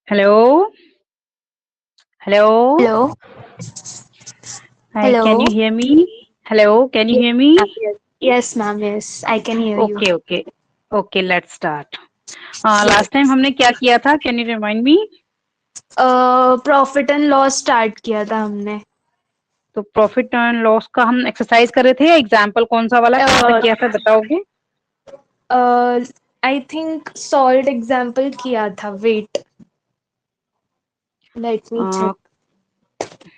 Hello, hello. Hello. Hi, can Hello. you hear me? Hello, can you Yes, hear ma'am. me? Yes. Yes, ma'am. Yes, I can hear you. Okay, okay, okay. Let's start. Yes. Last time हमने क्या किया था? Can you remind me? Profit and loss start किया था हमने. तो profit and loss का हम एक्सरसाइज कर रहे थे. एग्जाम्पल कौन सा वाला कौन सा किया था बताओगे? आई थिंक सॉल्ट एग्जाम्पल किया था. वेट, लेट मी अ, चेक.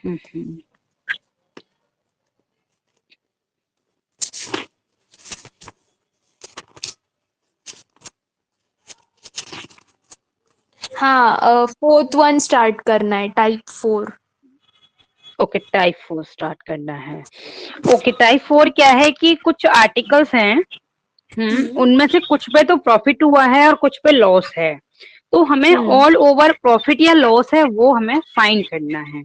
हम्म, हाँ, फोर्थ वन स्टार्ट करना है. टाइप 4. ओके, टाइप 4 स्टार्ट करना है. ओके, टाइप 4 क्या है कि कुछ आर्टिकल्स हैं. उनमें से कुछ पे तो प्रॉफिट हुआ है और कुछ पे लॉस है. तो हमें ऑल ओवर प्रॉफिट या लॉस है वो हमें फाइंड करना है.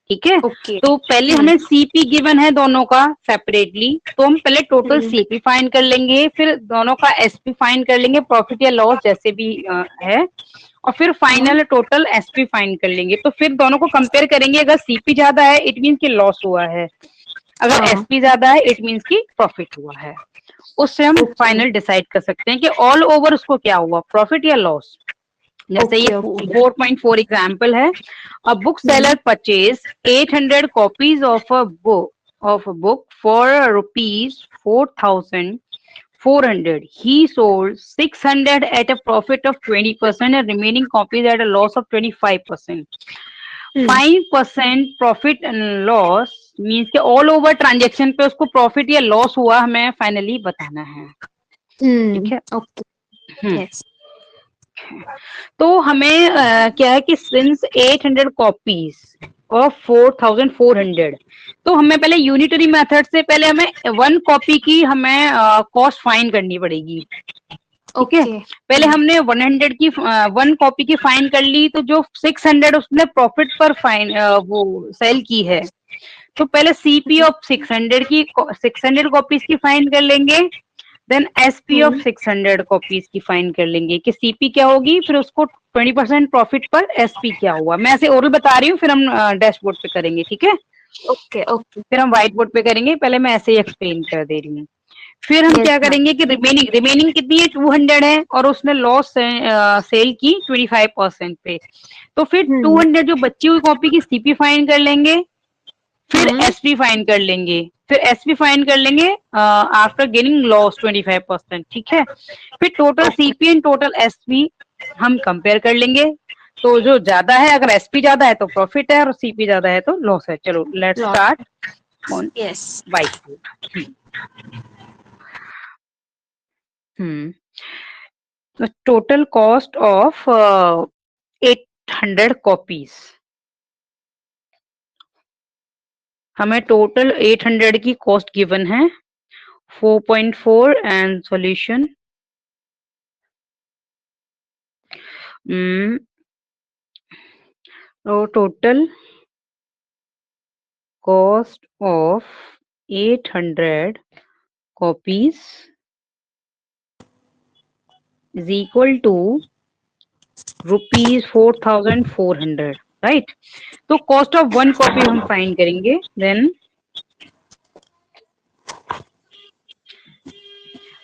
ठीक है. ओके. तो पहले हमें सीपी गिवन है दोनों का सेपरेटली, तो हम पहले टोटल सीपी फाइंड कर लेंगे, फिर दोनों का एसपी फाइंड कर लेंगे, प्रॉफिट या लॉस जैसे भी है, और फिर फाइनल टोटल एसपी फाइंड कर लेंगे. तो फिर दोनों को कंपेयर करेंगे. अगर सीपी ज्यादा है इट मीन्स कि लॉस हुआ है, अगर एसपी ज्यादा है इट मीन्स कि प्रॉफिट हुआ है. उससे हम ओके. फाइनल डिसाइड कर सकते हैं कि ऑल ओवर उसको क्या हुआ, प्रॉफिट या लॉस. जैसे ये ओके. ओके. 4.4 एग्जाम्पल है. A bookseller purchased 800 copies of a book for rupees 4,400. He sold 600 at a profit of 20% and remaining copies at a loss of 25%. 5% profit and loss means के all over transaction पे उसको profit या loss हुआ हमें finally बताना है. ठीक है. ओके. हम्म यस. तो हमें क्या है कि सिंस 800 कॉपीज और 4,400, तो हमें पहले यूनिटरी मेथड से पहले हमें वन कॉपी की हमें कॉस्ट फाइन करनी पड़ेगी. ठीक है. ओके. पहले हमने 100 की वन कॉपी की फाइन कर ली, तो जो 600 उसने प्रॉफिट पर फाइन वो सेल की है, तो पहले सीपी ऑफ 600 कॉपीज की फाइन कर लेंगे. देन एसपी ऑफ 600 कॉपीज की फाइन कर लेंगे कि सीपी क्या होगी, फिर उसको 20% प्रॉफिट पर एसपी क्या हुआ. मैं ऐसे ओरल बता रही हूँ, फिर हम डैशबोर्ड पे करेंगे. ठीक है. ओके. ओके. फिर हम व्हाइट बोर्ड पे करेंगे. पहले मैं ऐसे ही एक्सप्लेन कर दे रही हूँ. फिर हम यस क्या मैम. करेंगे कि रिमेनिंग रिमेनिंग कितनी है, 200 है, और उसने लॉस सेल की 25% पे. तो फिर 200 जो बची हुई कॉपी की सीपी फाइन कर लेंगे, फिर एसपी फाइन कर लेंगे, फिर एसपी फाइन कर लेंगे आफ्टर गेनिंग लॉस 25%. ठीक है. फिर total CP and total SP हम कंपेयर कर लेंगे. तो जो ज्यादा है, अगर एसपी ज्यादा है तो प्रॉफिट है और सीपी ज्यादा है तो लॉस है. चलो let's start on yes. White board. The total cost of 800 copies. हमें टोटल 800 की कॉस्ट गिवन है. 4.4 एंड सॉल्यूशन. तो total cost of 800 copies is equal to ₹4,400. Right. तो कॉस्ट ऑफ वन कॉपी हम फाइंड करेंगे. देन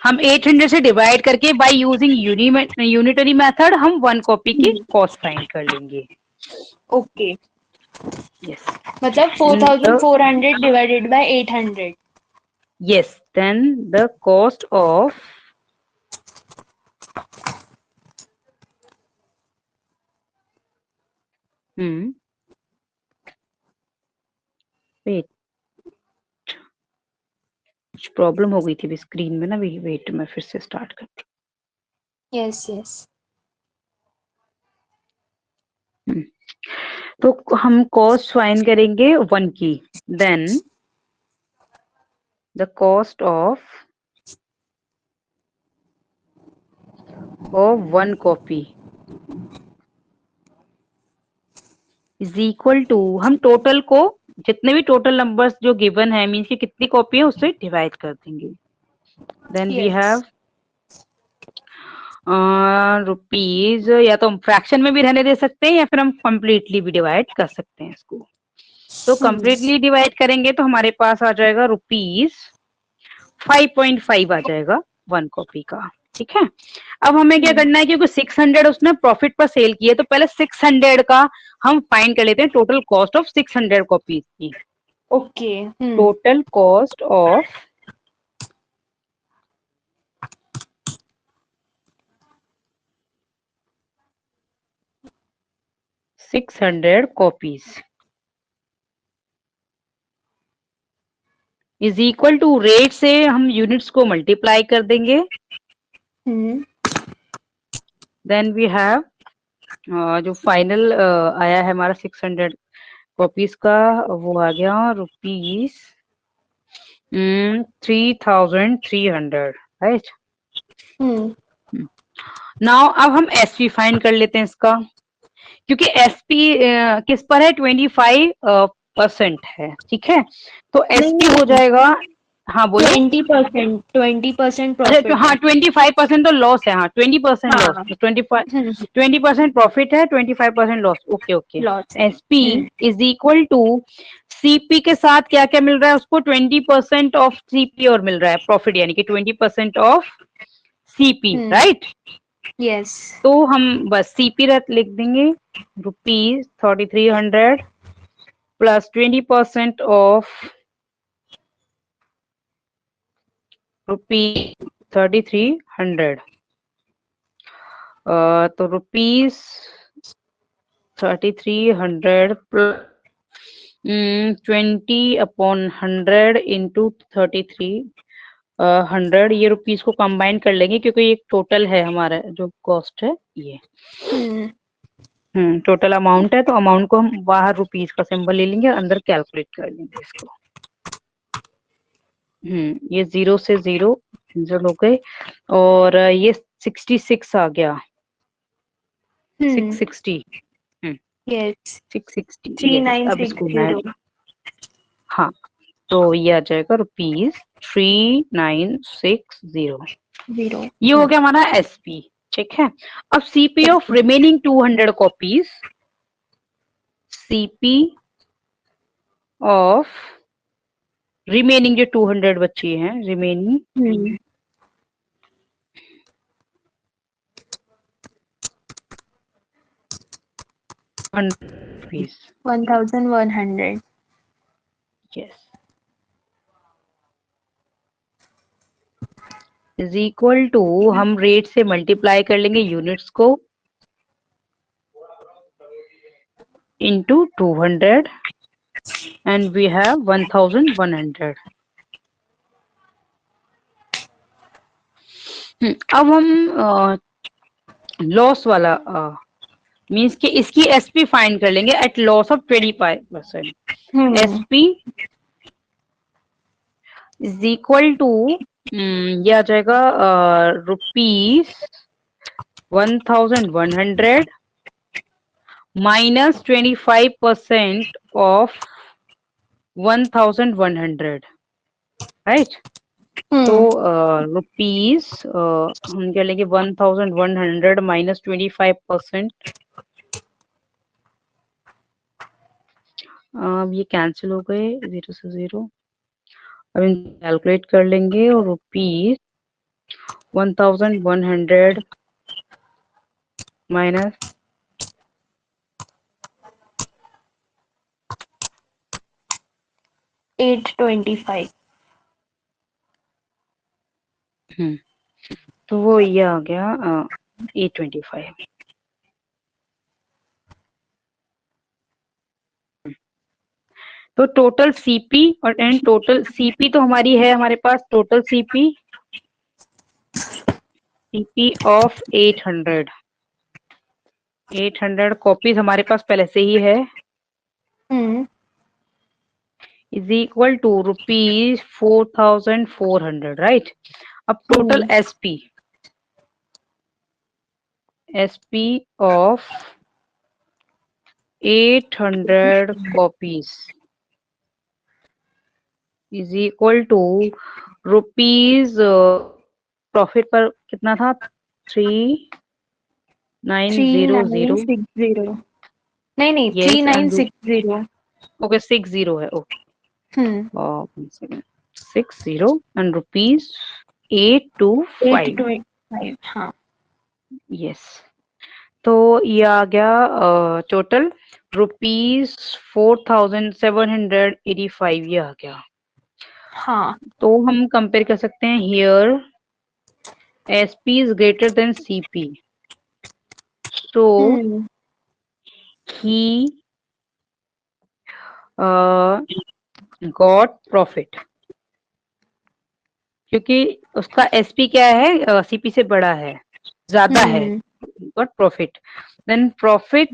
हम 800 से डिवाइड करके बाय यूजिंग यूनिटरी मेथड हम वन कॉपी की कॉस्ट फाइंड कर लेंगे. ओके. यस. मतलब 4,400 divided by 800. Yes, then the cost of wait, कुछ प्रॉब्लम हो गई थी स्क्रीन में ना. वेट मैं फिर से स्टार्ट करती यस. यस. हूँ. तो हम कॉस्ट फाइंड करेंगे वन की. Then the cost of one copy is equal to, हम टोटल को जितने भी टोटल नंबर्स जो गिवन है मीन्स की कितनी कॉपी है उससे डिवाइड कर देंगे. Then we yes. Have rupees, या तो हम फ्रैक्शन में भी रहने दे सकते हैं या फिर हम कंप्लीटली भी डिवाइड कर सकते हैं इसको। तो कंप्लीटली डिवाइड करेंगे तो हमारे पास आ जाएगा रुपीज 5.5 आ जाएगा 1 कॉपी का। ठीक है, अब हमें क्या करना है, क्योंकि 600 उसने प्रॉफिट पर सेल किया, तो पहले 600 का हम फाइंड कर लेते हैं टोटल कॉस्ट ऑफ 600 कॉपीज की। Okay. Total cost of 600 copies is equal to, rate से हम यूनिट्स को मल्टीप्लाई कर देंगे। देन वी हैव जो फाइनल आया है हमारा 600 कॉपीज का, वो आ गया रुपीज 3300, राइट। नाउ अब हम एसपी फाइंड कर लेते हैं इसका, क्योंकि एसपी किस पर है, 25% है। ठीक है, तो एसपी हो जाएगा, हाँ बोलिए। 20% अरे प्रॉफिट। हाँ 25% तो लॉस है, हाँ 20% लॉस, हाँ। तो 20% प्रॉफिट है, 25% loss. Okay okay, loss. SP is equal to CP के साथ क्या क्या मिल रहा है उसको, 20% ऑफ सीपी और मिल रहा है प्रॉफिट, यानी कि 20% ऑफ सीपी, राइट। यस। तो हम बस सीपी रत लिख देंगे, रुपीज 3300 प्लस 20% ऑफ रुपीज 3300, तो रुपीज 3300 प्लस 20/100 इंटू 3300, ये रुपीज को कंबाइन कर लेंगे क्योंकि ये टोटल है हमारा जो कॉस्ट है ये। टोटल अमाउंट है, तो अमाउंट को हम बाहर रुपीज का सिंबल ले लेंगे और अंदर कैलकुलेट कर लेंगे इसको। ये 0 से 0 कैंसिल हो गए, और ये 66 आ गया, 660, यस 660, यस। अब इसको मैं, 3960। हाँ, तो ये आ जाएगा रुपीज 3960, ये हो गया हमारा एसपी। ठीक है, अब CP of remaining 200 copies, CP of remaining जो 200 बची हैं, remaining 1100। Yes, is equal to, हम रेट से मल्टीप्लाई कर लेंगे यूनिट्स को into 200 and we have 1100। अब हम लॉस वाला मींस कि इसकी एसपी फाइंड कर लेंगे at loss of 25%। SP is equal to, ये आ जाएगा रुपीज 1100 माइनस 25% ऑफ 1100, राइट। तो रुपीज हम क्या लेंगे, 1100 माइनस 25%, अब ये कैंसिल हो गए 0 से 0, अब इन कैलकुलेट कर लेंगे, और रुपीज 1100 माइनस 825। तो वो ये आ गया 825। तो टोटल सीपी और एंड टोटल सीपी तो हमारी है, हमारे पास टोटल सीपी ऑफ 800 कॉपीज हमारे पास पहले से ही है, is equal to rupees 4400, right. अब total SP of 800 copies is equal to rupees, profit पर कितना था, 3900. 3960 नहीं Yes, and 3960 okay, 60 है. Okay. One second. 60 and rupees 825. 825 हाँ Yes. तो ये आ गया टोटल रुपीज 4785 ये आ गया. हाँ तो हम कंपेयर कर सकते हैं here SP is greater than CP, so he got profit, क्योंकि उसका एसपी क्या है, सीपी से बड़ा है, ज्यादा है, got profit. Then profit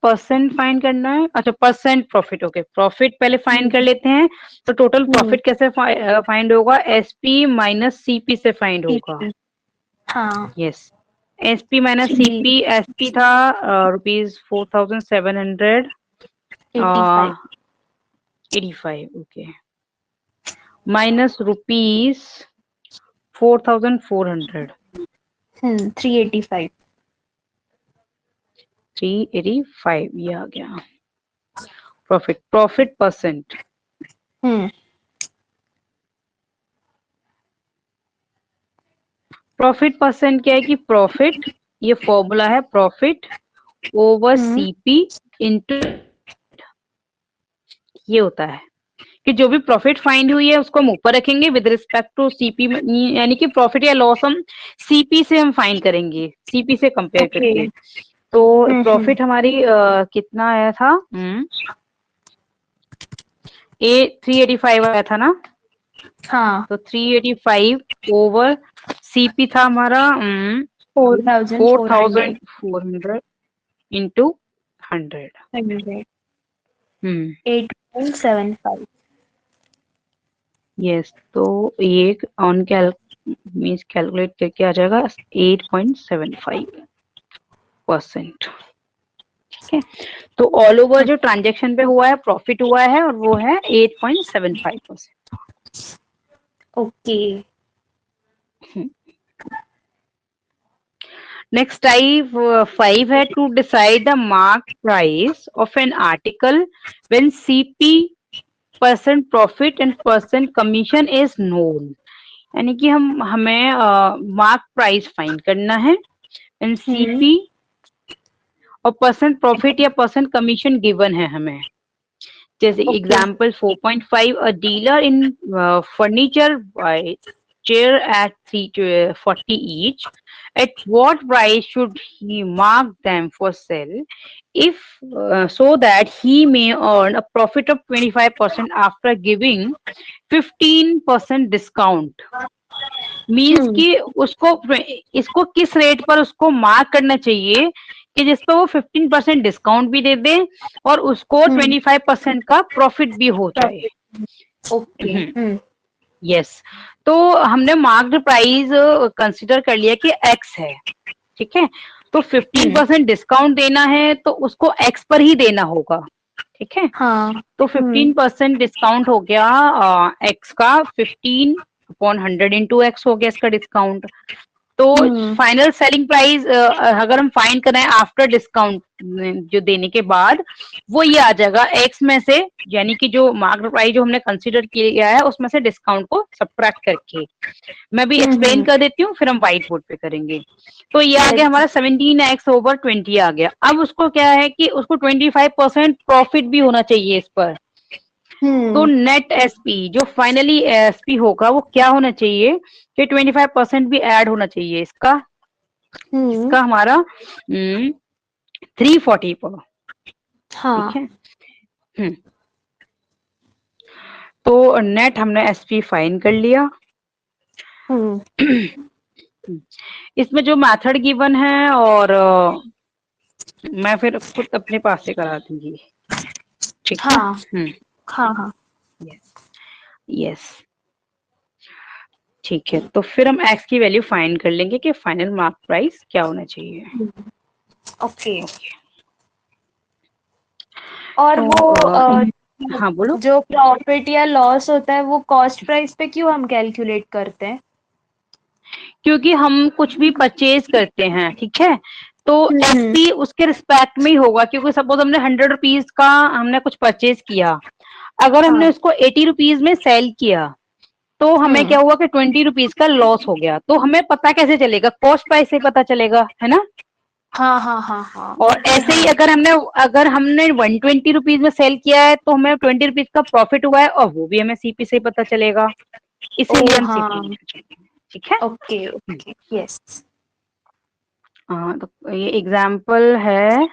percent find करना है. अच्छा, परसेंट प्रॉफिट. ओके, प्रॉफिट पहले फाइंड कर लेते हैं. तो टोटल प्रॉफिट कैसे फाइंड होगा? एसपी माइनस सीपी से फाइंड होगा. हाँ yes, SP minus CP. SP था रुपीज 4785. Okay, minus rupees 4400. 385 385 ये आ गया प्रॉफिट परसेंट. प्रॉफिट परसेंट क्या है कि प्रॉफिट, ये फॉर्मूला है, प्रॉफिट ओवर सीपी इंटू, ये होता है कि जो भी प्रॉफिट फाइंड हुई है उसको हम ऊपर रखेंगे विद रिस्पेक्ट टू सीपी, यानी कि प्रॉफिट या लॉस हम सीपी से हम फाइंड करेंगे, सीपी से कंपेयर करके. तो प्रॉफिट हमारी कितना आया था? 385 आया था ना. हाँ तो 385 ओवर सीपी था हमारा 4400 इंटू 100. 8.75 यस, तो ये ऑन मीन्स कैलकुलेट करके आ जाएगा 8.75%. ठीक है, तो ऑल ओवर जो ट्रांजेक्शन पे हुआ है प्रॉफिट हुआ है और वो है 8.75%. ओके. नेक्स्ट टाइप 5 है to decide the mark price of an article when CP percent profit and percent commission is known. यानी कि हमें मार्क प्राइस फाइंड करना है एंड सीपी और परसेंट प्रॉफिट या परसेंट कमीशन गिवन है हमें. जैसे example 4.5, a dealer in furniture buy chair at 340 each. At what price should he mark them for sale if so that he may earn a profit of 25% after giving 15% discount? Means कि इसको किस rate पर उसको mark करना चाहिए कि जिस पर वो 15% डिस्काउंट भी दे दे और उसको 25% का प्रॉफिट भी हो जाए. ओके. यस, तो हमने मार्क्ड प्राइस कंसिडर कर लिया कि एक्स है. ठीक है, तो 15% डिस्काउंट देना है तो उसको एक्स पर ही देना होगा. ठीक है, तो 15% डिस्काउंट हो गया एक्स का, 15/100 इंटू एक्स हो गया इसका डिस्काउंट. तो फाइनल सेलिंग प्राइस अगर हम फाइंड करें आफ्टर डिस्काउंट जो देने के बाद, वो ये आ जाएगा एक्स में से, यानी कि जो मार्केट प्राइस जो हमने कंसीडर किया है उसमें से डिस्काउंट को सब्ट्रैक्ट करके. मैं भी एक्सप्लेन कर देती हूँ, फिर हम व्हाइट बोर्ड पे करेंगे. तो ये आ गया हमारा 17x ओवर 20 आ गया. अब उसको क्या है कि उसको 25% प्रॉफिट भी होना चाहिए इस पर. तो नेट एसपी जो फाइनली एसपी होगा वो क्या होना चाहिए कि 25% भी ऐड होना चाहिए इसका. इसका हमारा 340 पर. ठीक है, तो नेट हमने एसपी फाइन कर लिया. इसमें जो मेथड गिवन है और मैं फिर खुद अपने पास से करा दूंगी. ठीक है. हाँ. यस, ठीक है, तो फिर हम एक्स की वैल्यू फाइंड कर लेंगे कि फाइनल मार्क प्राइस क्या होना चाहिए. ओके. और वो हाँ बोलो. जो प्रॉफिट या लॉस होता है वो कॉस्ट प्राइस पे क्यों हम कैलकुलेट करते हैं? क्योंकि हम कुछ भी परचेज करते हैं, ठीक है, तो एसपी उसके रिस्पेक्ट में ही होगा, क्योंकि सपोज हमने 100 रुपीज का हमने कुछ परचेज किया, अगर हमने हाँ। उसको 80 रुपीज में सेल किया तो हमें क्या हुआ कि 20 रुपीज का लॉस हो गया, तो हमें पता कैसे चलेगा, कॉस्ट प्राइस से पता चलेगा, है ना। हाँ हाँ हाँ हाँ। और ऐसे ही अगर हमने 120 रुपीज में सेल किया है तो हमें 20 रुपीज का प्रॉफिट हुआ है, और वो भी हमें सीपी से पता चलेगा, ओ इसीलिए हम हाँ। सीपी, ठीक है। Okay okay yes. हाँ, तो ये एग्जाम्पल है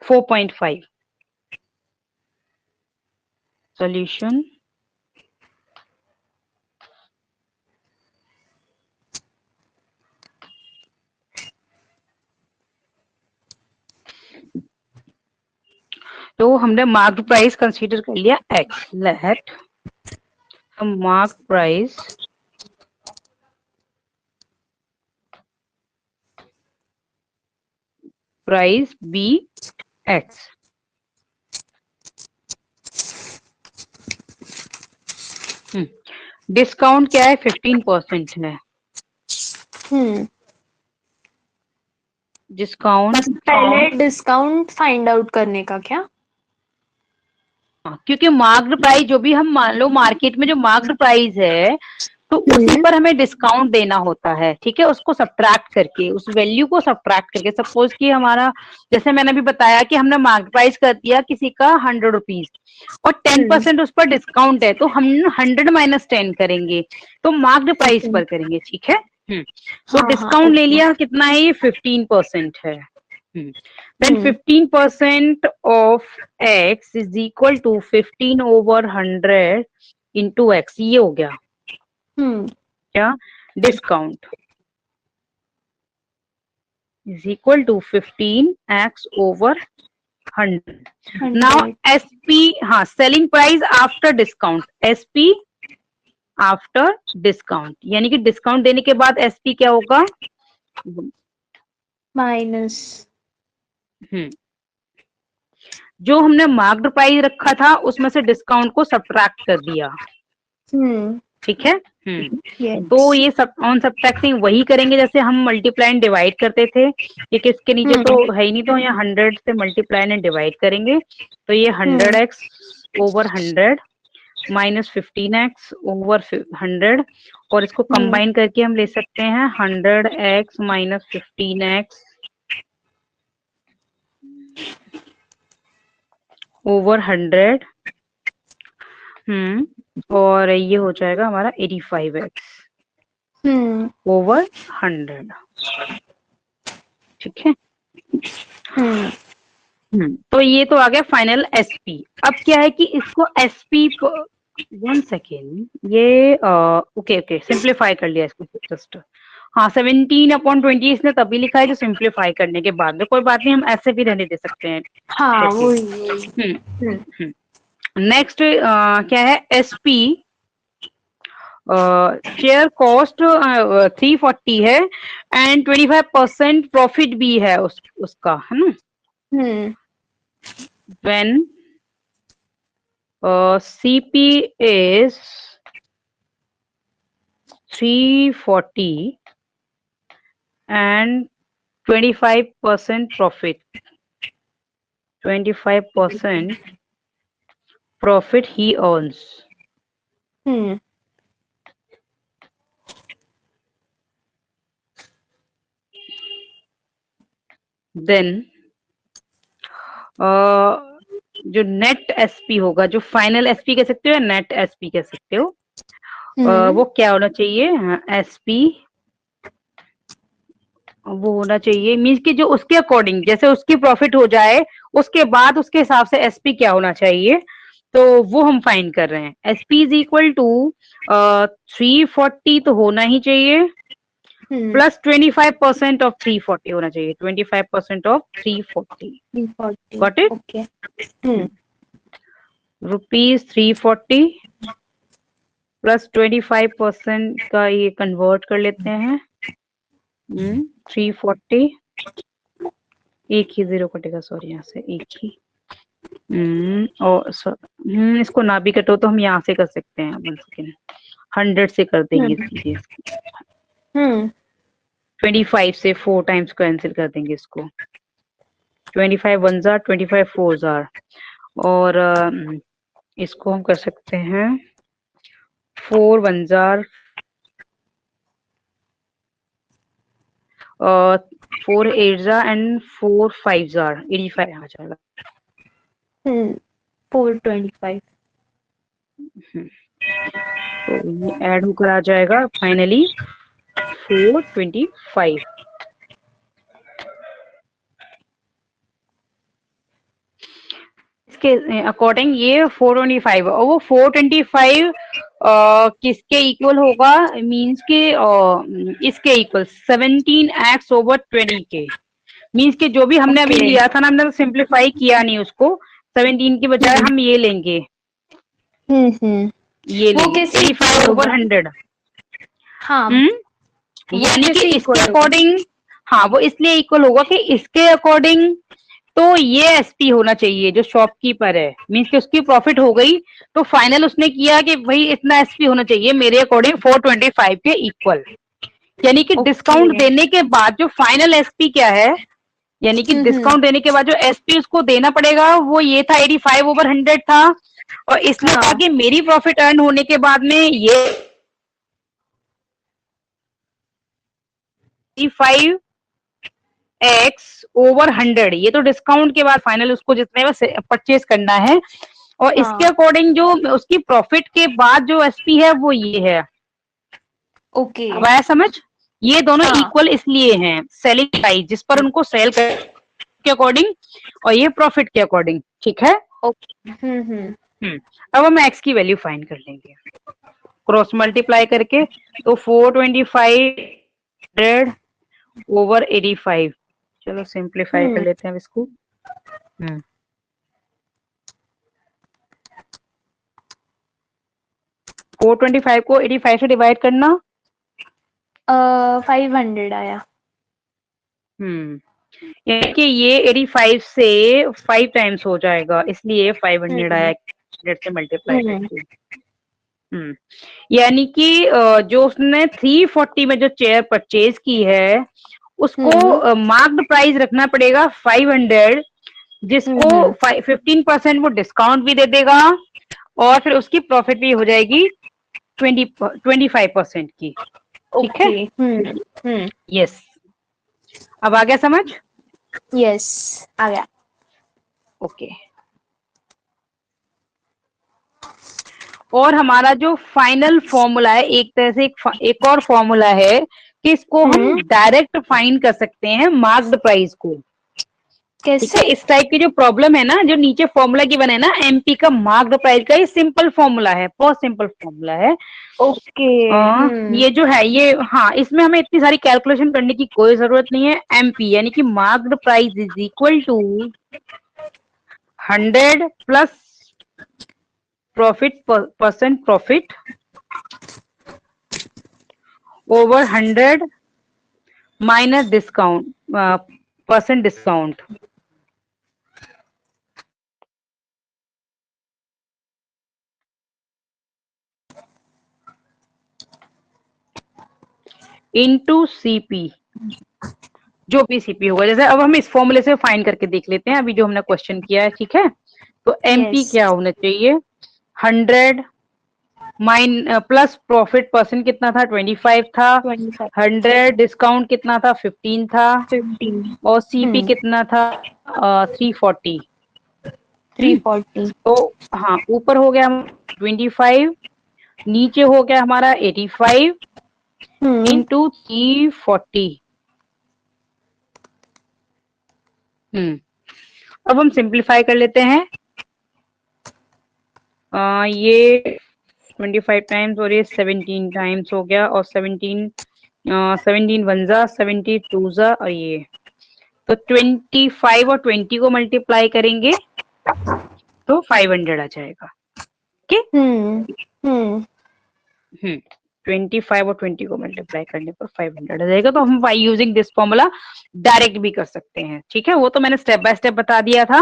4.5 सॉल्यूशन। तो हमने मार्क प्राइस कंसीडर कर लिया x, let mark price be x. Discount क्या है, 15% है। डिस्काउंट मतलब पहले डिस्काउंट फाइंड आउट करने का क्या? क्योंकि मार्क्ड प्राइस जो भी हम मान लो मार्केट में जो मार्क्ड प्राइस है तो उसी पर हमें डिस्काउंट देना होता है, ठीक है, उसको सब्ट्रैक्ट करके, उस वैल्यू को सब्ट्रैक्ट करके। सपोज कि हमारा, जैसे मैंने अभी बताया कि हमने मार्क्ड प्राइस कर दिया किसी का 100 रुपीज और 10% उस पर डिस्काउंट है, तो हम 100 माइनस 10 करेंगे, तो मार्क्ड प्राइस पर करेंगे, ठीक है। तो हाँ हाँ डिस्काउंट ले ओके। लिया, कितना है ये, 15% है। Then 15% of x is equal to 15/100 into x, ये हो गया क्या, discount is equal to 15x/100। Now 100। SP, हाँ, selling price after discount, SP after discount, यानी कि डिस्काउंट देने के बाद एसपी क्या होगा, माइनस। जो हमने मार्क्ड प्राइस रखा था उसमें से डिस्काउंट को सब्ट्रैक्ट कर दिया, ठीक है। तो ये सब ऑन सब्ट्रैक्टिंग वही करेंगे जैसे हम मल्टीप्लाई एंड डिवाइड करते थे, ये किसके नीचे तो है ही नहीं, तो यहाँ 100 से मल्टीप्लाई एंड डिवाइड करेंगे, तो ये 100x/100 माइनस 15x/100, और इसको कंबाइन करके हम ले सकते हैं 100x माइनस 15x ओवर 100, और ये हो जाएगा हमारा 85x ओवर 100, ठीक है। तो ये तो आ गया फाइनल एसपी। अब क्या है कि इसको एसपी, 1 सेकेंड, ये ओके ओके सिंप्लीफाई कर लिया इसको जस्ट, हाँ 17/20 इसने तभी लिखा है जो सिंप्लीफाई करने के बाद में, कोई बात नहीं, हम ऐसे भी रहने दे सकते हैं। हाँ वही। नेक्स्ट क्या है, एसपी शेयर कॉस्ट 340 है एंड 25% प्रॉफिट भी है उसका, है ना। When CP is 340 and 25% profit, 25% profit he earns. Then जो नेट एसपी होगा, जो फाइनल एसपी कह सकते हो या नेट एसपी कह सकते हो, वो क्या होना चाहिए, एसपी वो होना चाहिए, मीन्स कि जो उसके अकॉर्डिंग जैसे उसकी प्रॉफिट हो जाए उसके बाद उसके हिसाब से एसपी क्या होना चाहिए, तो वो हम फाइंड कर रहे हैं। एसपी इज इक्वल टू 340 तो होना ही चाहिए, प्लस 25% ऑफ 340 होना चाहिए, 25% of 340, got it. Okay. ₹340 plus 25% का ये कन्वर्ट कर लेते हैं, 340, एक ही जीरो कटेगा, सॉरी यहाँ से एक ही, और इसको ना भी कटो तो हम यहाँ से कर सकते हैं, 1 सेकेंड, 100 से कर देंगे सीधे। 25 से 4 टाइम्स कैंसिल कर देंगे इसको। 25 वन जार, 25 फोर जार, और इसको हम कर सकते हैं 4 one jar, 4 eight jar and 4 five jar, 85 आ जाएगा। 425। तो ये ऐड होकर आ जाएगा फाइनली 425। इसके अकॉर्डिंग ये 425 और वो 425 किसके इक्वल होगा, मींस के इसके इक्वल 17x ओवर 20 के, मींस के जो भी हमने अभी लिया था ना, हमने सिंप्लीफाई किया नहीं उसको, 17 की बजाय हम ये लेंगे, ये लेंगे 85 ओवर 100। हाँ, यानी कि इसके अकॉर्डिंग, हाँ वो इसलिए इक्वल होगा कि इसके अकॉर्डिंग तो ये एसपी होना चाहिए जो शॉपकीपर है, मींस कि उसकी प्रॉफिट हो गई, तो फाइनल उसने किया कि भाई इतना एसपी होना चाहिए मेरे अकॉर्डिंग 425 के इक्वल, यानी कि डिस्काउंट देने के बाद जो फाइनल एसपी क्या है, यानी कि डिस्काउंट देने के बाद जो एसपी उसको देना पड़ेगा वो ये था 85 ओवर 100 था, और इसलिए कहा कि मेरी प्रॉफिट अर्न होने के बाद में ये 85x ओवर 100, ये तो डिस्काउंट के बाद फाइनल उसको जितने में परचेज करना है, और इसके अकॉर्डिंग जो उसकी प्रॉफिट के बाद जो एसपी है वो ये है। ओके, अब आया समझ? ये दोनों इक्वल इसलिए हैं, सेलिंग प्राइस जिस पर उनको सेल के अकॉर्डिंग और ये प्रॉफिट के अकॉर्डिंग, ठीक है। अब हम एक्स की वैल्यू फाइंड कर लेंगे क्रॉस मल्टीप्लाई करके, तो 425 ओवर 85, चलो सिंप्लीफाई कर लेते हैं अब इसको। 425 को 85 से डिवाइड करना, 500 आया। यानी कि ये 85 से 5 टाइम्स हो जाएगा, इसलिए 500 आया 100 से मल्टीप्लाई करके। यानी कि जो उसने 340 में जो चेयर परचेज की है उसको मार्क्ड प्राइस रखना पड़ेगा 500, जिसको 15% वो डिस्काउंट भी दे देगा, और फिर उसकी प्रॉफिट भी हो जाएगी 25% की, ठीक है। यस, अब आ गया समझ? यस, आ गया। ओके, और हमारा जो फाइनल फॉर्मूला है, एक तरह से एक और फॉर्मूला है कि इसको हम डायरेक्ट फाइंड कर सकते हैं मार्क्ड प्राइस को। कैसे? इस टाइप की जो प्रॉब्लम है ना, जो नीचे फॉर्मूला की बने ना एमपी का मार्क्ड प्राइस का, ये सिंपल फॉर्मूला है, बहुत सिंपल फॉर्मूला है। ओके, ये जो है ये, हाँ इसमें हमें इतनी सारी कैलकुलेशन करने की कोई जरूरत नहीं है। एमपी यानी कि marked price is equal to 100 plus profit percent profit over 100 minus discount percent discount. Into CP, जो भी सीपी होगा। जैसे अब हम इस फॉर्मूले से फाइंड करके देख लेते हैं अभी जो हमने क्वेश्चन किया है, ठीक है। तो एमपी क्या होना चाहिए, 100 प्लस प्रॉफिट परसेंट कितना था, 25 था, 100 डिस्काउंट कितना था, 15 था, 15, और सीपी कितना था, 340। तो हाँ, ऊपर हो गया 25, नीचे हो गया हमारा 85 इंटू 340। अब हम सिंप्लीफाई कर लेते हैं। ये 25 टाइम्स और ये 17 टाइम्स हो गया, और 17 वन जा 72 जा, और ये तो 25 और 20 को मल्टीप्लाई करेंगे तो 500 आ जाएगा। ठीक, 25 और 20 को मल्टीप्लाई करने पर 500 आ जाएगा। तो हम by using this formula direct भी कर सकते हैं, ठीक है। वो तो मैंने स्टेप बाय स्टेप बता दिया था।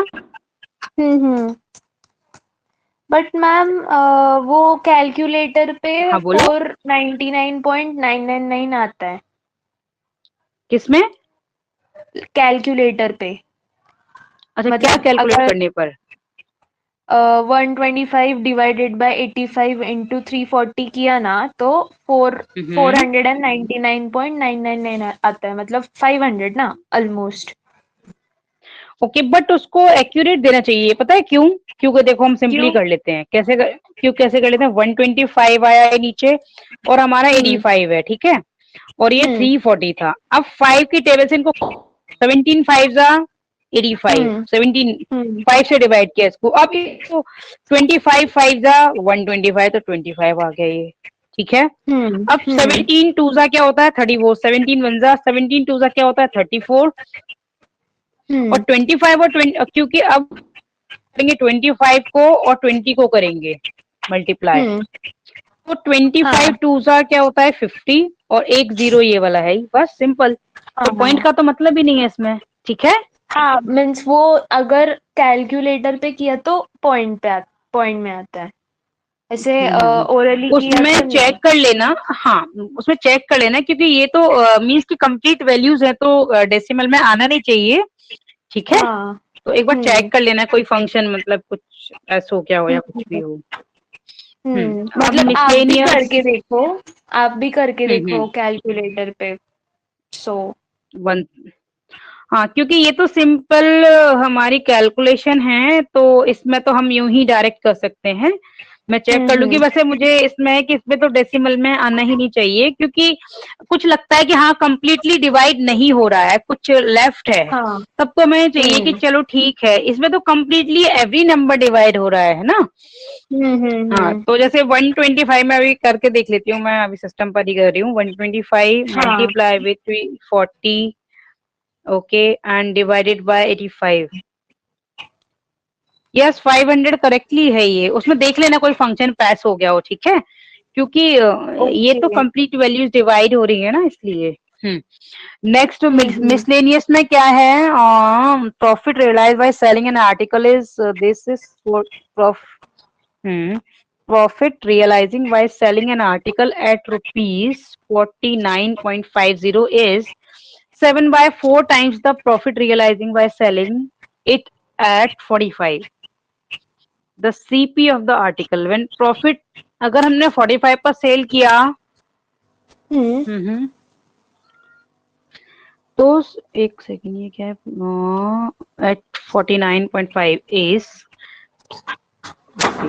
बट मैम वो कैलकुलेटर पे हाँ, बोलो। 499.999 आता है। किसमें? कैलकुलेटर पे। अच्छा, क्या मतलब कैलकुलेट अगर करने पर? 125 डिवाइडेड बाय 85 इंटू 340 किया ना तो फोर हम्म। 499.999 आता है, मतलब 500 ना ऑलमोस्ट। ओके, बट उसको एक्यूरेट देना चाहिए, पता है क्यों? क्योंकि देखो हम सिंपली क्यों? कर लेते हैं, कैसे कर लेते हैं, 125 आया है नीचे और हमारा हम्म 85 है, ठीक है, और ये हम्म 340 था। अब 5 की टेबल से इनको 17 5 जा 85, हम्म 17 हम्म 5 से डिवाइड किया इसको, अब इसको 25 5 जा 125, तो 25 आ गया ये, ठीक है। अब हम्म 17 2 जा क्या होता है 34, 17 1 जा 17 2 जा क्या होता है 34, और हम्म 25 और 20, क्योंकि अब करेंगे 25 को और 20 को करेंगे मल्टीप्लाई, हम्म तो 25 हाँ टू सा क्या होता है 50, और एक जीरो ये वाला है ही, बस सिंपल। तो पॉइंट हाँ का तो मतलब ही नहीं है इसमें, ठीक है। हाँ, मीन्स वो अगर कैलकुलेटर पे किया तो पॉइंट में आता है, ऐसे हम्म। ओरली किया उसमें तो चेक नहीं। कर लेना, हाँ, उसमें चेक कर लेना, क्योंकि ये तो मीन्स की कंप्लीट वैल्यूज है, तो डेसिमल में आना नहीं चाहिए, ठीक है। हाँ तो एक बार हम्म चेक कर लेना, कोई फंक्शन मतलब कुछ ऐसा हो क्या हो या कुछ भी हम्म हो। अब मतलब आप भी मिसलेनियस। करके देखो, आप भी करके हम्म। देखो कैलकुलेटर पे। सो वन, हाँ, क्योंकि ये तो सिंपल हमारी कैलकुलेशन है, तो इसमें तो हम यूं ही डायरेक्ट कर सकते हैं। मैं चेक कर लूंगी, हम्म वैसे मुझे इसमें है कि इसमें तो डेसिमल में आना ही नहीं चाहिए, क्योंकि कुछ लगता है कि हाँ कंप्लीटली डिवाइड नहीं हो रहा है, कुछ लेफ्ट है, हाँ तब तो हमें चाहिए कि चलो ठीक है, इसमें तो कंप्लीटली एवरी नंबर डिवाइड हो रहा है ना। हाँ, हम्म तो जैसे 125 में अभी करके देख लेती हूँ, मैं अभी सिस्टम पर ही कर रही हूँ, 125 हाँ multiply with 340, okay, and divided by 85। Yes, 500 correctly है ये, उसमें देख लेना कोई फंक्शन पास हो गया हो, ठीक है, क्योंकि ये ओके तो कंप्लीट वैल्यूज डिवाइड हो रही है ना, इसलिए। नेक्स्ट हम्म मिसलेनियस में क्या है, profit realize by selling an article is, this is profit realizing by selling an article at rupees 49.50 is 7 by 4 times the profit realizing by selling it at 45. The CP of the article when profit, अगर हमने 45 पर cell किया, हम्म हम्म, तो एक second, ये क्या है, eight 49.5 is, okay,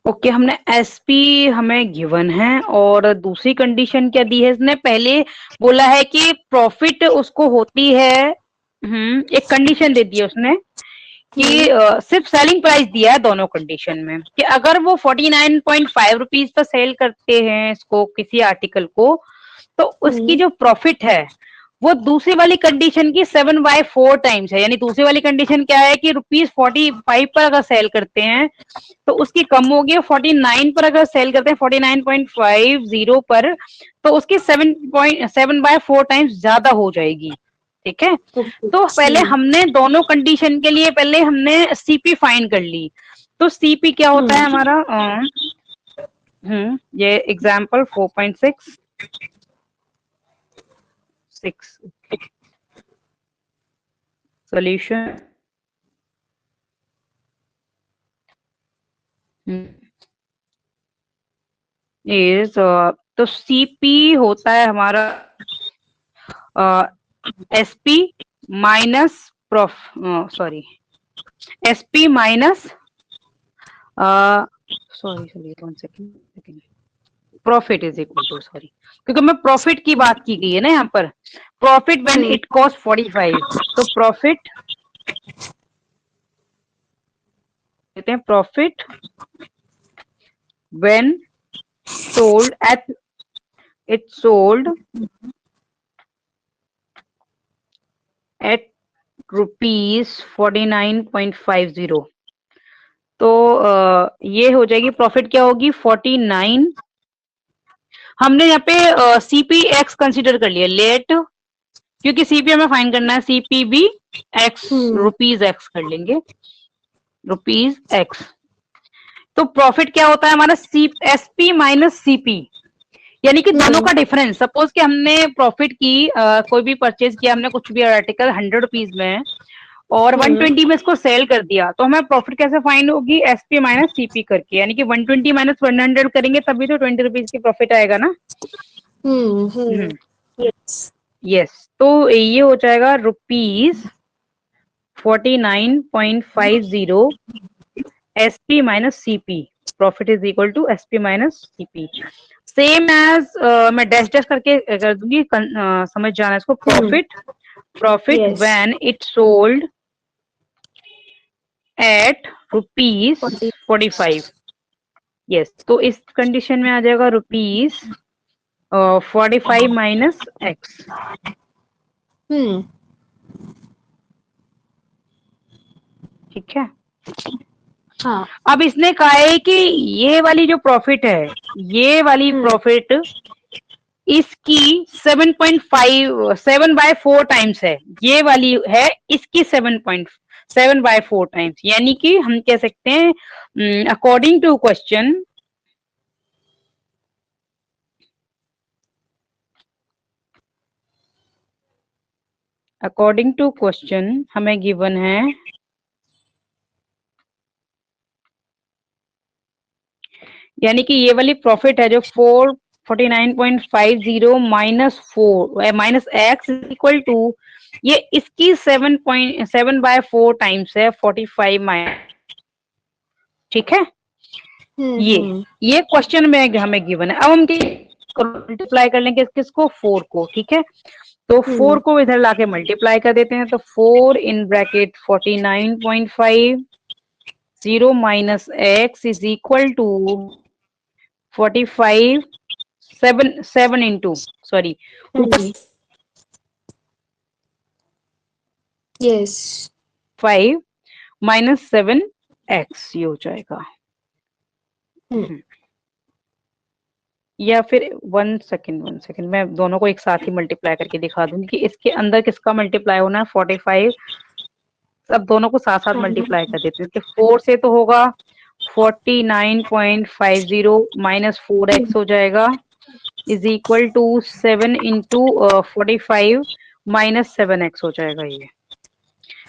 okay, हमने एसपी हमें गिवन है, और दूसरी कंडीशन क्या दी है इसने, पहले बोला है कि प्रॉफिट उसको होती है, एक कंडीशन दे दी है उसने कि हम्म सिर्फ सेलिंग प्राइस दिया है दोनों कंडीशन में, कि अगर वो 49.5 रुपीज पर सेल करते हैं इसको, किसी आर्टिकल को, तो उसकी हम्म जो प्रॉफिट है वो दूसरी वाली कंडीशन की 7/4 टाइम्स है। यानी दूसरी वाली कंडीशन क्या है कि ₹45 पर अगर सेल करते हैं तो उसकी कम होगी, 49 पर अगर सेल करते हैं 49.50 पर, तो उसकी 7/4 टाइम्स ज्यादा हो जाएगी, ठीक है। ओके तो पहले हमने दोनों कंडीशन के लिए पहले हमने सीपी फाइंड कर ली। तो सीपी क्या होता है हम्म हमारा, ये एग्जाम्पल 4.6 सॉल्यूशन इज, तो सीपी होता है हमारा SP minus prof sorry SP minus, sorry 1 second, profit is equal to, sorry, क्योंकि मैं प्रॉफिट की बात की गई है ना यहाँ पर, प्रॉफिट व्हेन इट कॉस्ट 45, तो प्रॉफिट कहते हैं profit when sold at, it sold eight ₹49.50। तो ये हो जाएगी, प्रॉफिट क्या होगी 49, हमने यहाँ पे सीपी एक्स कंसिडर कर लिया लेट, क्योंकि सीपी हमें फाइंड करना है, सीपी भी एक्स, रुपीज एक्स कर लेंगे, रुपीज एक्स, तो प्रॉफिट क्या होता है हमारा एसपी माइनस सीपी, यानी कि दोनों का डिफरेंस। सपोज कि हमने प्रॉफिट की कोई भी परचेज किया हमने, कुछ भी आर्टिकल 100 रुपीज में है और 120 में इसको सेल कर दिया, तो हमें प्रॉफिट कैसे फाइंड होगी? एसपी माइनस सीपी करके, यानी कि 120 माइनस 100 करेंगे तभी तो 20 रुपीज की प्रॉफिट आएगा ना। यस। यस, तो ये हो जाएगा ₹49.50 SP minus CP, profit is equal to SP minus CP. Same as मैं डैश डैश करके कर दूंगी, समझ जाना इसको। Profit Yes. When it sold at ₹45। Yes, तो इस कंडीशन में आ जाएगा ₹45 माइनस एक्स। ठीक है। हाँ। अब इसने कहा है कि ये वाली जो प्रॉफिट है, ये वाली प्रॉफिट इसकी 7.4 टाइम्स है, ये वाली है इसकी 7.7/4 टाइम्स, यानी कि हम कह सकते हैं अकॉर्डिंग टू क्वेश्चन, हमें गिवन है यानी कि ये वाली प्रॉफिट है जो 449.50 माइनस एक्स इक्वल टू, ये इसकी 7.7/4 टाइम्स है 45 माइनस। ठीक है, ये क्वेश्चन में हमें गिवन है। अब हम मल्टीप्लाई कर लेंगे किसको? 4 को। ठीक है, तो 4 को इधर लाके मल्टीप्लाई कर देते हैं, तो 4 in bracket 49.50 minus x is equal to 45 7 into sorry yes 5 minus 7x, ये हो जाएगा। या फिर 1 सेकेंड मैं दोनों को एक साथ ही मल्टीप्लाई करके दिखा दूंगी कि इसके अंदर किसका मल्टीप्लाई होना है 45। अब दोनों को साथ साथ मल्टीप्लाई कर देते हैं, तो 4 से तो होगा 49.50 माइनस 4x हो जाएगा is equal to 7 into 45 minus 7x हो जाएगा ये।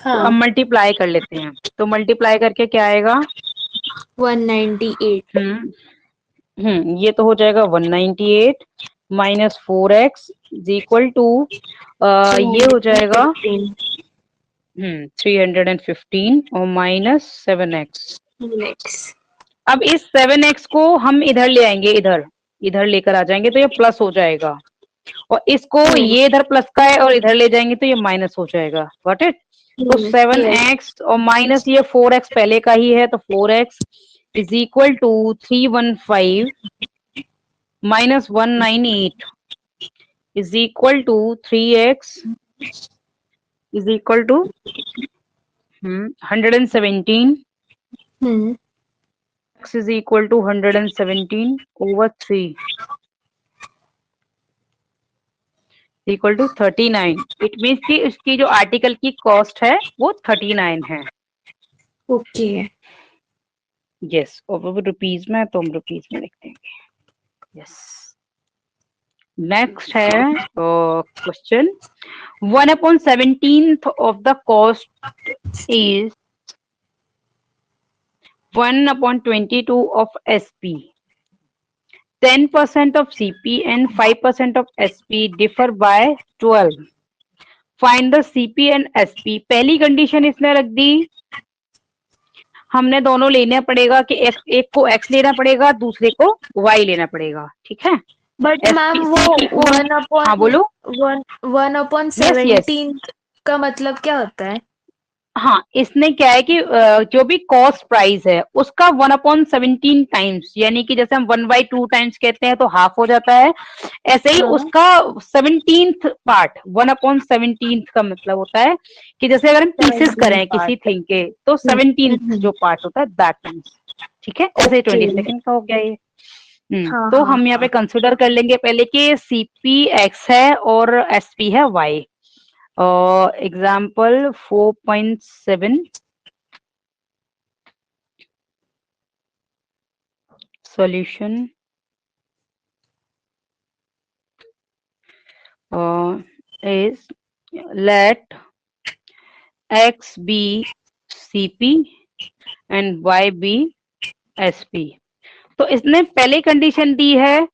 तो अब मल्टीप्लाई कर लेते हैं, तो मल्टीप्लाई करके क्या आएगा? 198। ये तो हो जाएगा 198 minus 4x is equal to ये हो जाएगा 315 और माइनस 7x। अब इस 7x को हम इधर ले आएंगे, इधर लेकर आ जाएंगे तो ये प्लस हो जाएगा, और इसको ये इधर प्लस का है और इधर ले जाएंगे तो ये माइनस हो जाएगा। Got it? तो 7x और माइनस ये 4x पहले का ही है, तो 4x is equal to 315 minus 198 is equal to 3x is equal to 117 x is equal to 117 over 3 equal to 39। It means कि इसकी जो आर्टिकल की कॉस्ट है वो 39 है। ओके यस, और वो रुपीज में, तो हम रुपीज में लिख देंगे। यस, नेक्स्ट है question 1/17 of the cost is 1/22 of SP. 10% of CP and 5% of SP differ by 12. Find the CP and SP. पहली कंडीशन इसने रख दी, हमने दोनों लेना पड़ेगा कि एक को X लेना पड़ेगा, दूसरे को Y लेना पड़ेगा। ठीक है, बट मैम वो 1/17 हाँ बोलो। 1/17 का मतलब क्या होता है? हाँ, इसने क्या है कि जो भी कॉस्ट प्राइस है उसका 1/17 टाइम्स, यानी कि जैसे हम 1/2 टाइम्स कहते हैं तो हाफ हो जाता है, ऐसे ही उसका 17th पार्ट 1/17 का मतलब होता है कि जैसे अगर हम पीसेस करें किसी थिंग के तो 17th जो पार्ट होता है दैट मीन्स। ठीक है, ऐसे 22nd का हो गया ये। तो हम यहाँ पे कंसिडर कर लेंगे पहले कि CP X है और SP है Y। Example 4.7 solution is let x be CP and y be SP। तो इसने पहले कंडीशन दी है